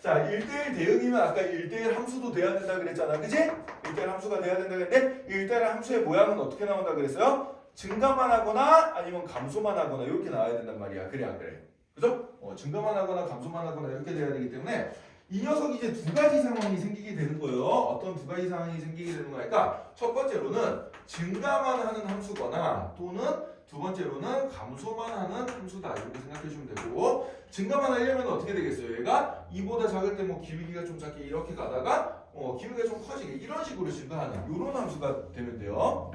자, 1대1 대응이면 아까 1대1 함수도 돼야 된다 그랬잖아, 그지? 1대1 함수가 돼야 된다 그랬는데 1대1 함수의 모양은 어떻게 나온다 그랬어요? 증가만 하거나 아니면 감소만 하거나 이렇게 나와야 된단 말이야. 그래 안 그래? 그죠? 증가만 하거나 감소만 하거나 이렇게 돼야 되기 때문에 이 녀석이 이제 두 가지 상황이 생기게 되는 거예요. 어떤 두 가지 상황이 생기게 되는 거니까 첫 번째로는 증가만 하는 함수거나 또는 두 번째로는 감소만 하는 함수다 이렇게 생각해 주면 되고 증가만 하려면 어떻게 되겠어요? 얘가 2보다 작을 때 뭐 기울기가 좀 작게 이렇게 가다가 기울기가 좀 커지게 이런 식으로 증가하는 이런 함수가 되면 돼요.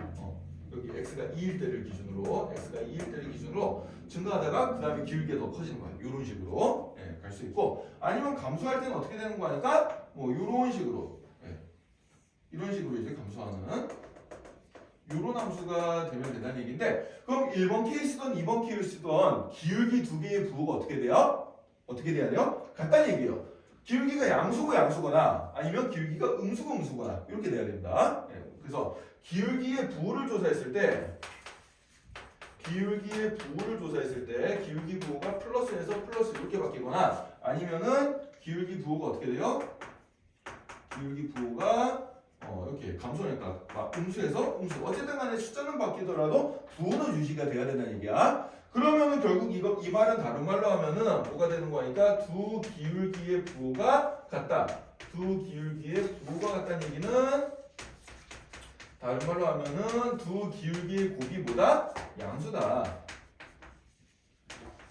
여기 x가 2일 때를 기준으로 증가하다가 그 다음에 기울기가 더 커지는 거예요. 이런 식으로 갈 수 있고 아니면 감소할 때는 어떻게 되는 거 하니까 뭐 이런 식으로 이런 식으로 이제 감소하는 이런 함수가 되면 된다는 얘기인데 그럼 1번 케이스든 2번 케이스든 기울기 두 개의 부호가 어떻게 돼요? 어떻게 돼야 돼요? 같다는 얘기예요. 기울기가 양수거나 아니면 기울기가 음수거나 이렇게 돼야 됩니다. 그래서 기울기의 부호를 조사했을 때 기울기 부호가 플러스에서 플러스 이렇게 바뀌거나 아니면은 기울기 부호가 어떻게 돼요? 기울기 부호가 이렇게 감소니까 음수에서 음수 어쨌든 간에 숫자는 바뀌더라도 부호는 유지가 돼야 된다는 얘기야. 그러면은 결국 이 말은 다른 말로 하면은 뭐가 되는 거니까 두 기울기의 부호가 같다. 두 기울기의 부호가 같다는 얘기는 다른 말로 하면은 두 기울기의 곱이보다 양수다.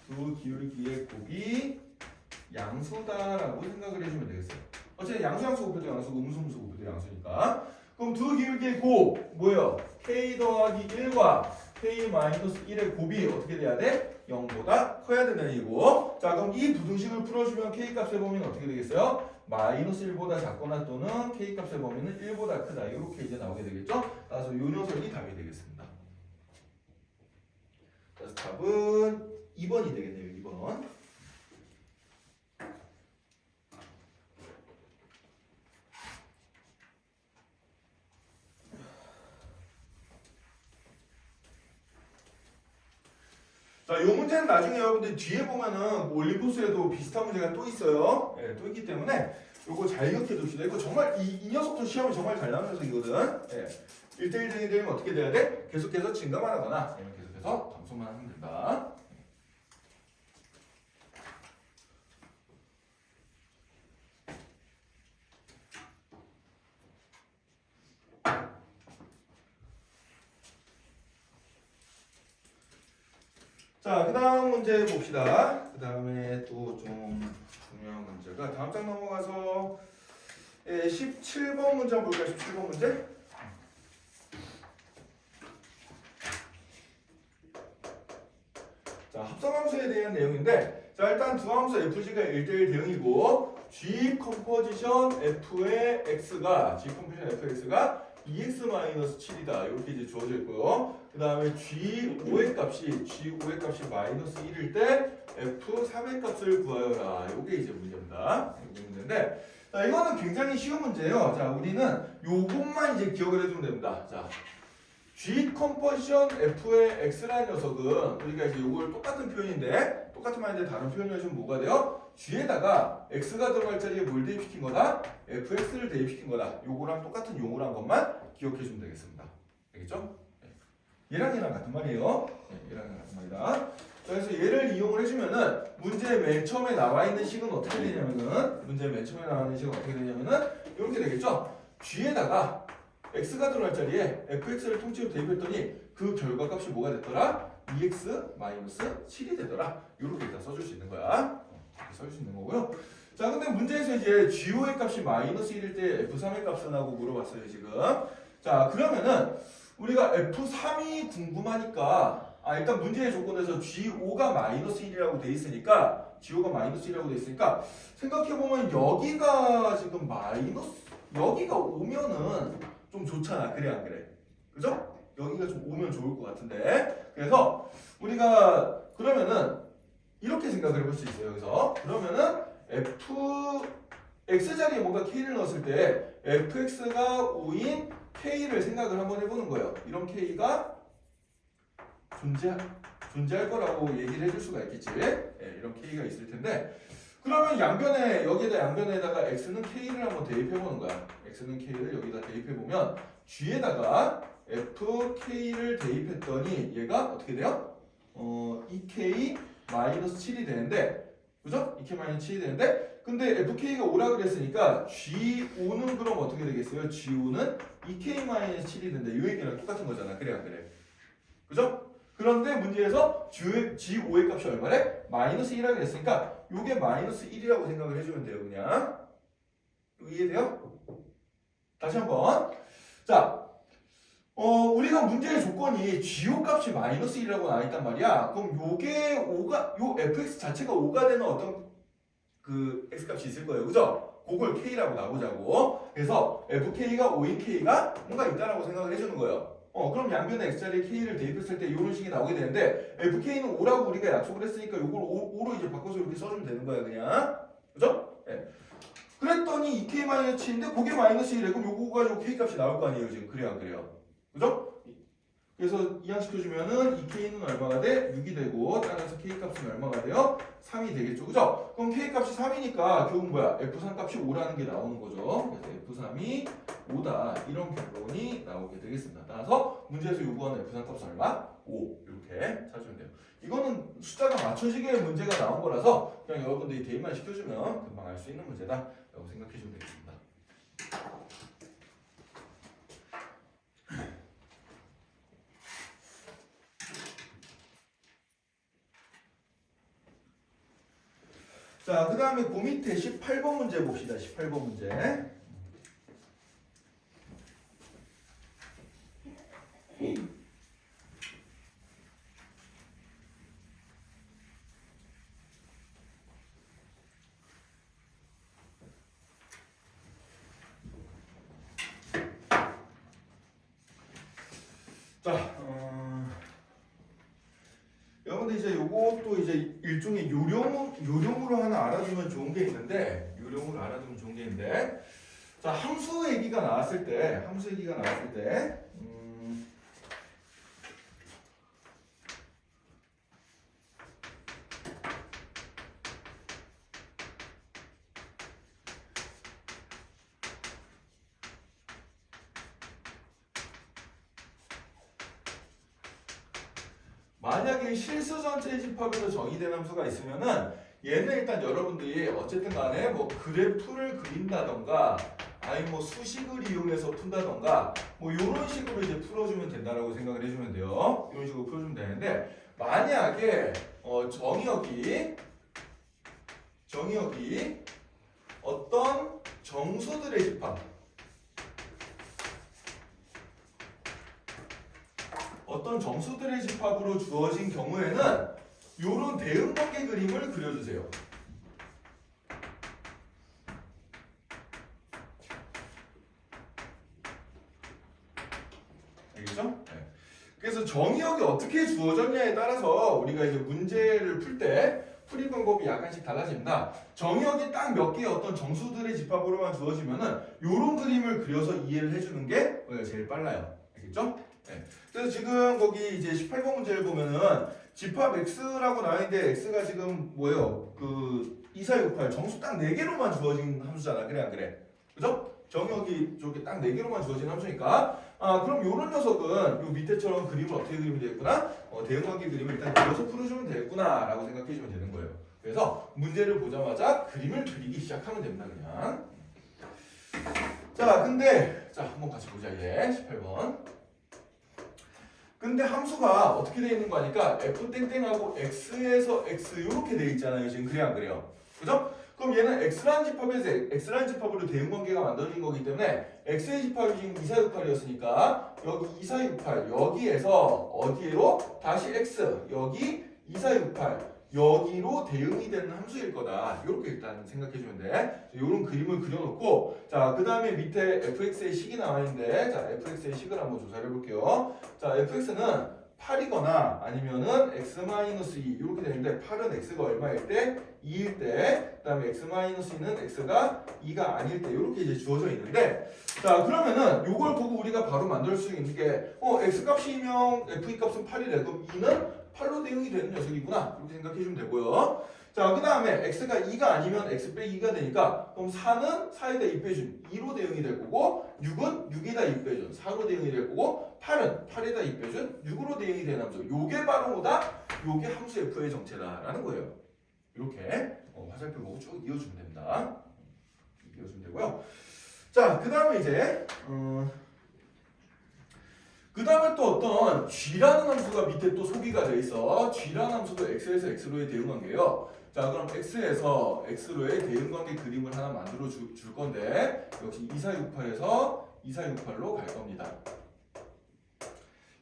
두 기울기의 곱이 양수다라고 생각을 해주면 되겠어요. 어쨌든 양수 곱해도 양수고 음수 곱해도 양수니까. 그럼 두 기울기의 곱 뭐예요? k 더하기 1과 k 마이너스 1의 곱이 어떻게 돼야 돼? 0보다 커야 된다는 얘기고. 자, 그럼 이 부등식을 풀어주면 k 값의 범위는 어떻게 되겠어요? 마이너스 1보다 작거나 또는 k 값의 범위는 1보다 크다. 이렇게 이제 나오게 되겠죠? 따라서 이 녀석이 답이 되겠습니다. 그래서 답은 2번이 되겠네요. 2번. 자, 이 문제는 나중에 여러분들 뒤에 보면은 올림포스에도 비슷한 문제가 또 있어요. 또 있기 때문에 요거 잘 기억해 둡시다. 이거 정말 이 녀석도 시험이 정말 잘 나오는 녀석이거든. 1대1 등이 되면 어떻게 돼야 돼? 계속해서 증가만 하거나 아니면 계속해서 감소만 하면 된다. 자, 그 다음 문제 봅시다. 그 다음에 또 좀 중요한 문제가 다음 장 넘어가서 17번 문제 한번 볼까요? 17번 문제? 자, 합성함수 함수에 대한 내용인데 자 일단 두 함수 fg가 1대1 대응이고 g 컴포지션 f의 x가 2x-7이다 이렇게 이제 주어져 있고요. 그 다음에 g5의 값이 마이너스 1일 때 f3의 값을 구하여라. 이게 이제 문제입니다. 이게 문제인데 자 이거는 굉장히 쉬운 문제예요. 자 우리는 요것만 이제 기억을 해주면 됩니다. 자 g 컴포지션 f의 x라는 녀석은 우리가 이제 요걸 똑같은 표현인데 똑같은 말인데 다른 표현을 해주면 뭐가 돼요? g에다가 x가 들어갈 자리에 뭘 대입시킨 거다? fx를 대입시킨 거다. 요거랑 똑같은 용어란 것만 기억해 주면 되겠습니다. 알겠죠? 얘랑 같은 말이에요. 얘랑 같은 말이다. 그래서 얘를 이용을 해주면은 문제 맨 처음에 나와 있는 식은 어떻게 되냐면은 이렇게 되겠죠? g에다가 x가 들어갈 자리에 fx를 통째로 대입했더니 그 결과값이 뭐가 됐더라? 2x-7이 되더라. 이렇게 일단 써줄 수 있는 거야. 이렇게 써줄 수 있는 거고요. 자, 근데 문제에서 이제 g5의 값이 마이너스 1일 때 f3의 값은 하고 물어봤어요, 지금. 자, 그러면은 우리가 f3이 궁금하니까 일단 문제의 조건에서 g5가 마이너스 1이라고 돼 있으니까 생각해보면 여기가 지금 여기가 오면은 좀 좋잖아. 그래 안 그래? 그죠? 여기가 좀 오면 좋을 것 같은데 그래서 우리가 그러면은 이렇게 생각을 해볼 수 있어요. 여기서 그러면은 x 자리에 뭔가 k를 넣었을 때 fx가 5인 k를 생각을 한번 해보는 거예요. 이런 k가 존재할 거라고 얘기를 해줄 수가 있겠지. 이런 k가 있을 텐데 그러면 여기에다 양변에다가 x는 k를 한번 대입해보는 거야. x는 k를 여기다 대입해보면 g에다가 fk를 대입했더니 얘가 어떻게 돼요? 2k-7이 되는데 그죠? 2k-7이 되는데 근데 fk가 5라 그랬으니까 g5는 그럼 어떻게 되겠어요? g5는 2k-7이 된다. 이 얘기랑 똑같은 거잖아. 그래 안 그래? 그죠? 그런데 문제에서 g5의 값이 얼마래? 마이너스 1이라고 했으니까 요게 마이너스 1이라고 생각을 해주면 돼요. 그냥 이해돼요? 다시 한번 자 우리가 문제의 조건이 g5 값이 마이너스 1이라고 나와있단 말이야. 그럼 요 fx 자체가 5가 되는 어떤 그 x값이 있을 거예요. 그죠? 그걸 k라고 나보자고. 그래서 fk가 5인 k가 뭔가 있다라고 생각을 해주는 거예요. 그럼 양변에 x자리에 k를 대입했을 때 이런 식이 나오게 되는데 fk는 5라고 우리가 약속을 했으니까 이걸 5로 이제 바꿔서 이렇게 써주면 되는 거야 그냥. 그죠? 네. 그랬더니 2k-7인데 그게 마이너스 1에 그럼 요거 가지고 k 값이 나올 거 아니에요 지금. 그래요 안 그래요? 그죠? 그래서 이항시켜주면은 2k는 얼마가 돼? 6이 되고 따라서 k 값은 얼마가 돼요? 3이 되겠죠. 그죠? 그럼 k 값이 3이니까 결국 뭐야? f3 값이 5라는 게 나오는 거죠. 그래서 f3이 5다 이런 결론이 나오게 되겠습니다. 따라서 문제에서 요구하는 f3 값은 얼마? 5 이렇게 찾으면 돼요. 이거는 숫자가 맞춰지게 문제가 나온 거라서 그냥 여러분들이 대입만 시켜주면 금방 알 수 있는 문제다 라고 생각해주면 되겠습니다. 자, 그 다음에 그 밑에 18번 문제 봅시다. 18번 문제. 자, 여러분들 이제 요것도 이제 일종의 요령으로 하나 알아두면 좋은 게 있는데, 자, 함수 얘기가 나왔을 때, 만약에 실수 전체 집합으로 정의된 함수가 있으면은 얘는 일단 여러분들이 어쨌든 간에 뭐 그래프를 그린다던가 아니 뭐 수식을 이용해서 푼다던가 뭐 이런 식으로 이제 풀어주면 된다라고 생각을 해주면 돼요. 이런 식으로 풀어주면 되는데 만약에 정의역이 어떤 정수들의 집합 어떤 정수들의 집합으로 주어진 경우에는 요런 대응관계 그림을 그려주세요. 알겠죠? 네. 그래서 정의역이 어떻게 주어졌냐에 따라서 우리가 이제 문제를 풀 때 풀이 방법이 약간씩 달라집니다. 정의역이 딱 몇 개의 어떤 정수들의 집합으로만 주어지면은 요런 그림을 그려서 이해를 해주는 게 제일 빨라요. 알겠죠? 네. 그래서 지금 거기 이제 18번 문제를 보면은 집합 x라고 나와 있는데 x가 지금 뭐예요? 그 2, 4, 6, 8 정수 딱 4개로만 주어진 함수잖아. 그래 안 그래? 그죠? 정의역이 저렇게 딱 4개로만 주어진 함수니까 그럼 요런 녀석은 요 밑에처럼 그림을 어떻게 그리면 되겠구나? 대응관계 그림을 일단 그려서 풀어주면 되겠구나 라고 생각해주면 되는 거예요. 그래서 문제를 보자마자 그림을 그리기 시작하면 됩니다. 그냥 자 근데 자 한번 같이 보자. 이제 18번 근데 함수가 어떻게 되어 있는 거 아니까 f 땡땡하고 x에서 x 이렇게 되어 있잖아요. 지금 그래 안 그래요? 그죠? 그럼 얘는 x라는 집합에서 x라는 집합으로 대응관계가 만들어진 거기 때문에 x의 집합이 지금 2, 4, 6, 8이었으니까 여기 2, 4, 6, 8 여기에서 어디로? 다시 x 여기 2, 4, 6, 8 여기로 대응이 되는 함수일 거다. 이렇게 일단 생각해주면 돼. 이런 그림을 그려놓고 자 그 다음에 밑에 fx의 식이 나와 있는데 자 fx의 식을 한번 조사를 해볼게요. 자 fx는 8이거나 아니면은 x-2 이렇게 되는데 8은 x가 얼마일 때? 2일 때, 그 다음에 x-2는 x가 2가 아닐 때 이렇게 이제 주어져 있는데 자 그러면은 요걸 보고 우리가 바로 만들 수 있는 게 x값이면 f 값은 8이래. 그럼 2는 8로 대응이 되는 녀석이구나 이렇게 생각해주면 되고요. 자 그 다음에 x가 2가 아니면 x 빼기 2가 되니까 그럼 4는 4에다 2 빼준 2로 대응이 될 거고 6은 6에다 2 빼준 4로 대응이 될 거고 8은 8에다 2 빼준 6으로 대응이 되는 함수. 요게 바로 뭐다? 요게 함수 f의 정체다라는 거예요. 이렇게 화살표 보고 쭉 이어주면 됩니다. 이어주면 되고요. 자 그 다음에 이제 그 다음에 또 어떤 g라는 함수가 밑에 또 소개가 돼 있어. g라는 함수도 x에서 x로의 대응관계예요. 자 그럼 x에서 x로의 대응관계 그림을 하나 만들어 줄 건데 역시 2468에서 2468로 갈 겁니다.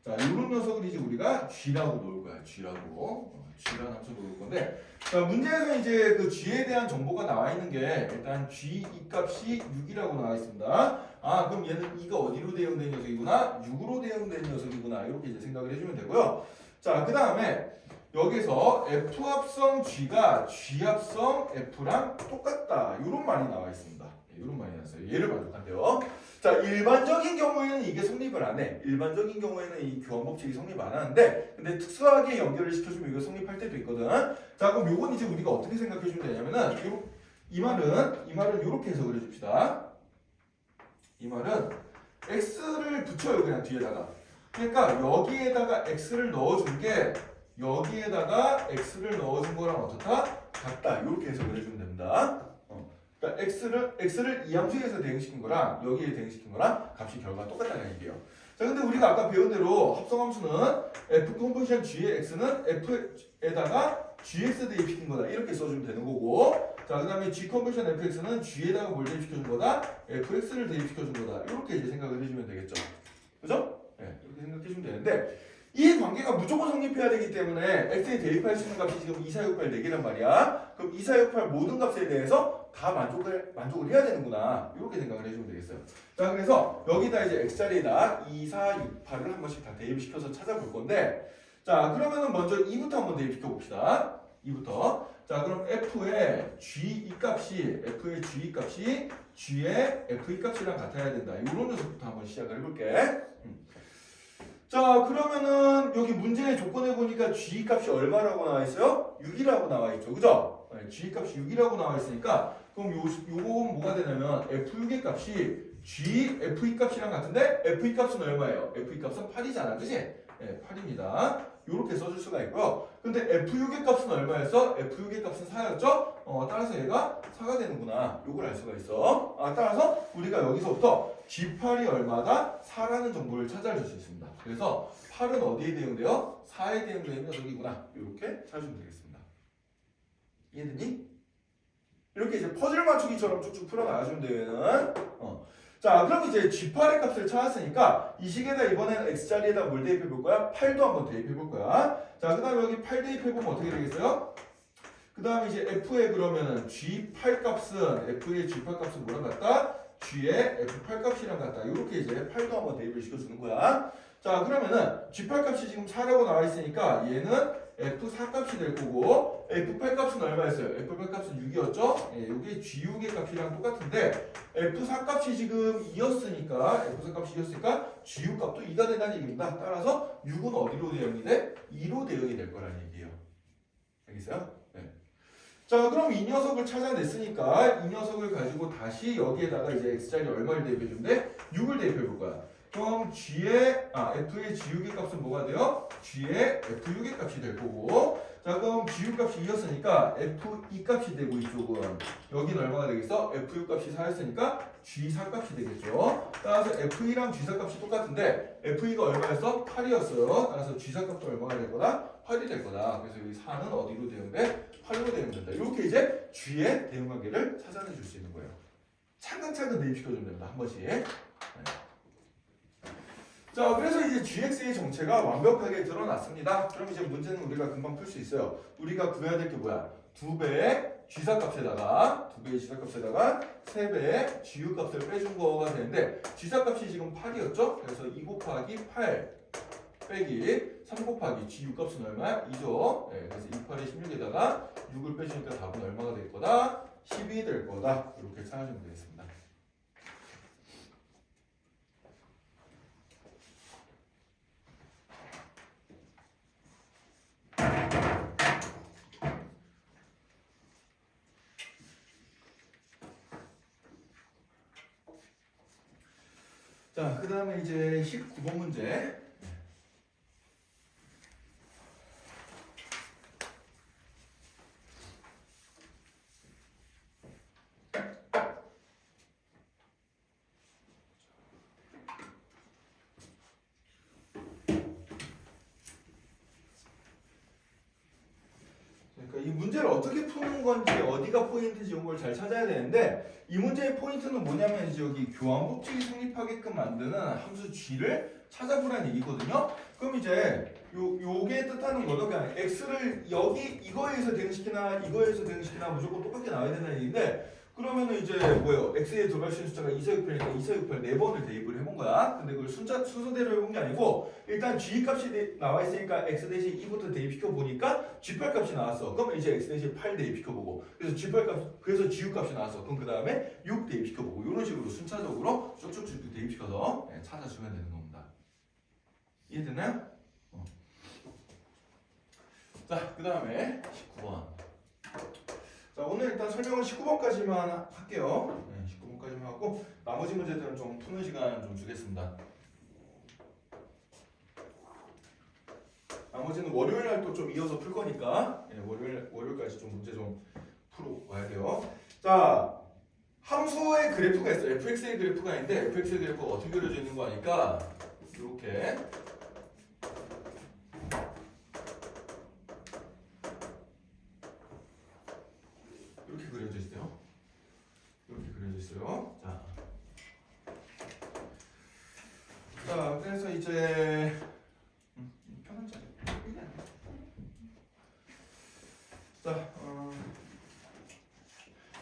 자 이런 녀석을 이제 우리가 g라고 놓을 거야. g라고 g라는 함수 놓을 건데 자 문제에서 이제 그 g에 대한 정보가 나와 있는 게 일단 g 이 값이 6이라고 나와 있습니다. 그럼 얘는 2가 어디로 대응된 녀석이구나? 6으로 대응된 녀석이구나. 이렇게 이제 생각을 해주면 되고요. 자, 그 다음에 여기서 f 합성 g가 g 합성 f랑 똑같다. 이런 말이 나와 있습니다. 이런 말이 나왔어요. 얘를 만족한대요. 자, 일반적인 경우에는 이게 성립을 안 해. 일반적인 경우에는 이 교환 법칙이 성립 안 하는데, 근데 특수하게 연결을 시켜주면 이거 성립할 때도 있거든. 자, 그럼 요건 이제 우리가 어떻게 생각해주면 되냐면은, 이 말은 이렇게 해석을 해줍시다. 이 말은 x를 붙여요. 그냥 뒤에다가. 그러니까 여기에다가 x를 넣어준 게 여기에다가 x를 넣어준 거랑 어떻다? 같다. 이렇게 해석을 해주면 됩니다. 그러니까 x를 이 함수에서 대응시킨 거랑 여기에 대응시킨 거랑 값이 결과가 똑같다는 얘기예요. 자, 근데 우리가 아까 배운 대로 합성함수는 f 컴포지션 g의 x는 f에다가 gx 대입시킨 거다. 이렇게 써주면 되는 거고, 자, 그 다음에 g 컴포지션 fx는 g에다가 뭘 대입시켜준 거다? fx를 대입시켜준 거다. 이렇게 이제 생각을 해주면 되겠죠. 그죠? 네, 이렇게 생각해주면 되는데, 이 관계가 무조건 성립해야 되기 때문에 x에 대입할 수 있는 값이 지금 2, 4, 6, 8 4개란 말이야. 그럼 2, 4, 6, 8 모든 값에 대해서 다 만족을 해야 되는구나. 이렇게 생각을 해주면 되겠어요. 자, 그래서 여기다 이제 x자리에다 2, 4, 6, 8을 한 번씩 다 대입시켜서 찾아볼 건데, 자, 그러면은 먼저 2부터 한번 대입시켜 봅시다. 2부터. 자, 그럼 f의 g 값이 g의 f 값이랑 같아야 된다. 이런 녀석부터 한번 시작을 해볼게. 자, 그러면은 여기 문제의 조건에 보니까 g 값이 얼마라고 나와 있어요? 6이라고 나와 있죠. 그죠? g 값이 6이라고 나와 있으니까 그럼 요건 뭐가 되냐면 f6의 값이 g f2 값이랑 같은데 f2 값은 얼마예요? f2 값은 8이잖아. 그지? 네, 8입니다. 요렇게 써줄 수가 있고요. 근데 f6의 값은 얼마였어? f6의 값은 4였죠? 따라서 얘가 4가 되는구나. 요걸 알 수가 있어. 따라서 우리가 여기서부터 g8이 얼마다? 4라는 정보를 찾아줄 수 있습니다. 그래서 8은 어디에 대응돼요? 4에 대응되는 녀석이구나. 이렇게 찾으면 되겠습니다. 이해되니? 이렇게 이제 퍼즐 맞추기처럼 쭉쭉 풀어나가주면 되는. 자, 그럼 이제 G8의 값을 찾았으니까 이 식에다 이번에는 X자리에다 뭘 대입해 볼 거야? 8도 한번 대입해 볼 거야. 자, 그 다음에 여기 8 대입해 보면 어떻게 되겠어요? 그 다음에 이제 F의 그러면은 G8 값은 F의 G8 값은 뭐랑 같다? G의 F8 값이랑 같다. 이렇게 이제 8도 한번 대입을 시켜주는 거야. 자, 그러면은 G8 값이 지금 4라고 나와 있으니까 얘는 F4 값이 될 거고 F8 값은 얼마였어요? F8 값은 6이었죠? 예, 이게 G6의 값이랑 똑같은데 F4 값이 지금 2였으니까 F4 값이 2였으니까 G6 값도 2가 된다는 얘기입니다. 따라서 6은 어디로 대응이 돼? 2로 대응이 될 거라는 얘기예요. 알겠어요? 네. 자, 그럼 이 녀석을 찾아냈으니까 이 녀석을 가지고 다시 여기에다가 이제 X자리 얼마를 대입해 주면 돼? 6을 대입해 볼 거야. 그럼 F의 G6의 값은 뭐가 돼요? G의 F6의 값이 될 거고 자 그럼 G6 값이 2였으니까 F2 값이 되고 이쪽은 여기는 얼마가 되겠어? F6 값이 4였으니까 G4 값이 되겠죠. 따라서 F2랑 G4 값이 똑같은데 F2가 얼마였어? 8이었어요. 따라서 G4 값도 얼마가 될 거다? 8이 될 거다. 그래서 여기 4는 어디로 대응돼? 8로 대응된다. 이렇게 이제 G의 대응 관계를 찾아내 줄 수 있는 거예요. 차근차근 대입시켜주면 됩니다. 한 번씩. 네. 자, 그래서 이제 GX의 정체가 완벽하게 드러났습니다. 그럼 이제 문제는 우리가 금방 풀 수 있어요. 우리가 구해야 될 게 뭐야? 2배의 G사 값에다가 3배의 GU 값을 빼준 거가 되는데 G사 값이 지금 8이었죠? 그래서 2 곱하기 8 빼기 3 곱하기 GU 값은 얼마야? 2죠? 네, 그래서 2, 8에 16에다가 6을 빼주니까 답은 얼마가 될 거다? 10이 될 거다. 이렇게 찾아주면 되겠습니다. 자, 그 다음에 이제 19번 문제. 그러니까 이 문제를 어떻게 푸는 건지 어디가 포인트인지 이런 걸 잘 찾아야 되는데 이 문제의 포인트는 뭐냐면 이제 여기 교환법칙이 성립하게끔 만드는 함수 g를 찾아보라는 얘기거든요. 그럼 이제 요게 뜻하는 거는 그냥 x를 여기 이거에 의해서 대응시키나 이거에 의해서 대응시키나 무조건 똑같게 나와야 된다는 얘기인데 그러면은 이제 뭐예요? x에 들어갈 수 있는 숫자가 2, 4, 6, 8이니까 2, 4, 6, 8 4번을 대입을 해본 거야. 근데 그걸 순서대로 해본 게 아니고 일단 g 값이 나와 있으니까 x 대신 2부터 대입시켜 보니까 g8 값이 나왔어. 그러면 이제 x 대신 8 대입시켜 보고 그래서 g8 값 그래서 GU 값이 나왔어. 그럼 그 다음에 6 대입시켜 보고 이런 식으로 순차적으로 쭉쭉쭉 대입시켜서 찾아주면 되는 겁니다. 이해되나요? 자, 그 다음에 19번. 자, 오늘 일단 설명은 19번까지만 할게요. 네, 19번까지만 하고 나머지 문제들은 좀 푸는 시간 좀 주겠습니다. 나머지는 월요일 날 또 좀 이어서 풀 거니까 월요일까지 좀 문제 좀 풀어 와야 돼요. 자, 함수의 그래프가 있어요. fx의 그래프가 있는데 fx의 그래프가 어떻게 그려져 있는 거 아니까 이렇게 그려져 있어요. 이렇게 그려져 있어요. 자, 그래서 이제 편한 자리. 자,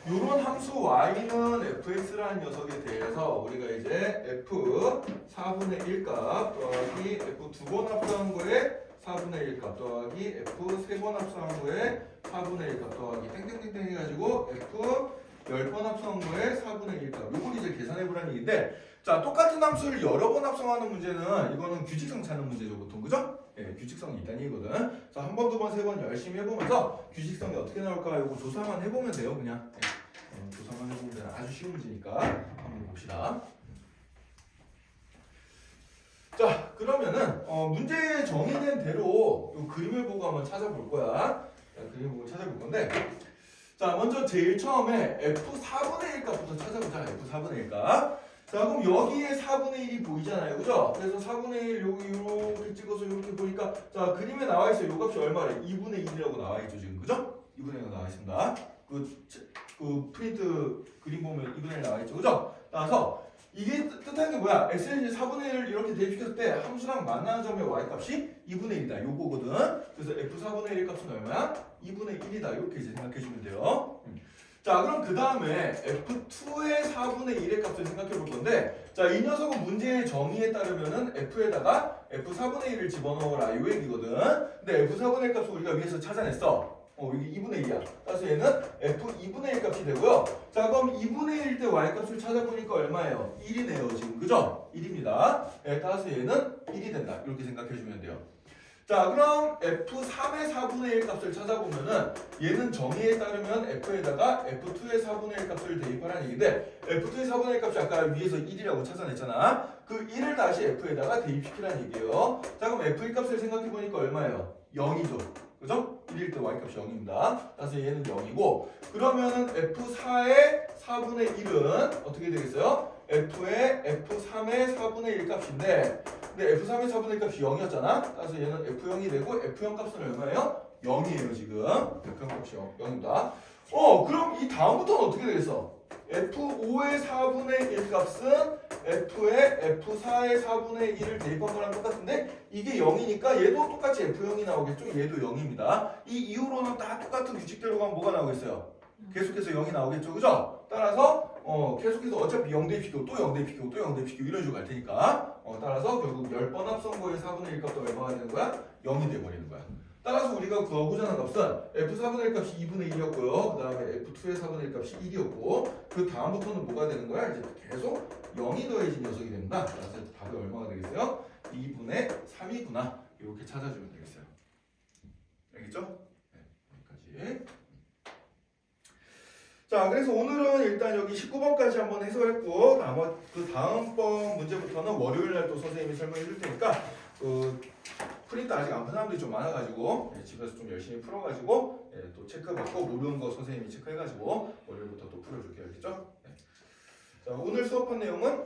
요런 함수 y는 fx라는 녀석에 대해서 우리가 이제 f 4분의 1값 더하기 f 2번 합성한 거에 4분의 1값 더하기 f 3번 합성한 거에 4분의 1값 더하기 땡땡땡땡 해가지고 f 10번 합성한 거에 4분의 1값 요걸 이제 계산해보라는 얘기인데 자, 똑같은 함수를 여러 번 합성하는 문제는 이거는 규칙성 찾는 문제죠 보통 그죠? 예, 규칙성이 있다는 얘기거든. 자, 한 번, 두 번, 세 번 열심히 해보면서 규칙성이 어떻게 나올까 이거 조사만 해보면 돼요 그냥. 조사만 해보면 돼요. 아주 쉬운 문제니까 한번 봅시다. 자, 그러면은 문제에 정의된 대로 이 그림을 보고 한번 찾아볼 거야. 자, 그림 보고 찾아볼 건데 자, 먼저 제일 처음에 f4분의 1 값부터 찾아보자. f4분의 1 값. 자, 그럼 여기에 4분의 1이 보이잖아요. 그죠? 그래서 4분의 1 여기 이렇게 찍어서 이렇게 보니까 자, 그림에 나와 있어요. 요 값이 얼마래? 2분의 1이라고 나와 있죠, 지금. 그죠? 2분의 1가 나와 있습니다. 그 프린트 그림 보면 2분의 1 나와 있죠. 그죠? 따라서 이게 뜻하는 게 뭐야? x의 4분의 1을 이렇게 대입시켰을 때 함수랑 만나는 점의 y값이 2분의 1이다. 요거거든. 그래서 f 4분의 1의 값은 얼마야? 2분의 1이다. 이렇게 이제 생각해 주면 돼요. 자, 그럼 그 다음에 f2의 4분의 1의 값을 생각해 볼 건데, 자, 이 녀석은 문제의 정의에 따르면은 f에다가 f 4분의 1을 집어넣어라 요 얘기거든. 근데 f 4분의 1 값을 우리가 위에서 찾아냈어. 여기 2분의 1이야. 따라서 얘는 f 2분의 1 값이 되고요. 자, 그럼 2분의 1 때 y 값을 찾아보니까 얼마예요? 1이네요, 지금. 그죠? 1입니다. 네, 따라서 얘는 1이 된다. 이렇게 생각해 주면 돼요. 자, 그럼 f3의 4분의 1 값을 찾아보면은 얘는 정의에 따르면 f에다가 f2의 4분의 1 값을 대입하라는 얘기인데, f2의 4분의 1 값이 아까 위에서 1이라고 찾아냈잖아. 그 1을 다시 f에다가 대입시키라는 얘기예요. 자, 그럼 f1 값을 생각해 보니까 얼마예요? 0이죠. 그죠? 1일 때 y값이 0입니다. 따라서 얘는 0이고, 그러면은 f4의 4분의 1은 어떻게 되겠어요? f의 f3의 4분의 1 값인데, 근데 f3의 4분의 1 값이 0이었잖아. 따라서 얘는 f0이 되고, f0 값은 얼마예요? 0이에요, 지금. f0 값이 0입니다. 그럼 이 다음부터는 어떻게 되겠어? f5의 4분의 1 값은 f의 f4의 4분의 1을 대입한 거랑 똑같은데, 이게 0이니까 얘도 똑같이 f0이 나오겠죠? 얘도 0입니다. 이 이후로는 다 똑같은 규칙대로 가면 뭐가 나오겠어요? 계속해서 0이 나오겠죠? 그죠? 따라서 계속해서 어차피 0 대입시키고 또 0 대입시키고 또 0 대입시키고 이런 식으로 갈 테니까 따라서 결국 10번 합성 거의 4분의 1 값도 얼마가 되는 거야? 0이 돼버리는 거야. 따라서 우리가 구하고자 하는 값은 f4분의 1 값이 2분의 1이었고요. 그 다음에 f2의 4분의 1 값이 1이었고, 그 다음부터는 뭐가 되는 거야? 이제 계속 0이 더해진 녀석이 된다. 따라서 답이 얼마가 되겠어요? 2분의 3이구나. 이렇게 찾아주면 되겠어요. 알겠죠? 네, 여기까지. 자, 그래서 오늘은 일단 여기 19번까지 한번 해설했고, 아마 그 다음번 문제부터는 월요일날 또 선생님이 설명해 줄 테니까, 프린트 아직 안 푼 사람들이 좀 많아가지고, 집에서 좀 열심히 풀어가지고, 또 체크받고, 모르는 거 선생님이 체크해가지고, 월요일부터 또 풀어줄게요. 알겠죠? 자, 오늘 수업한 내용은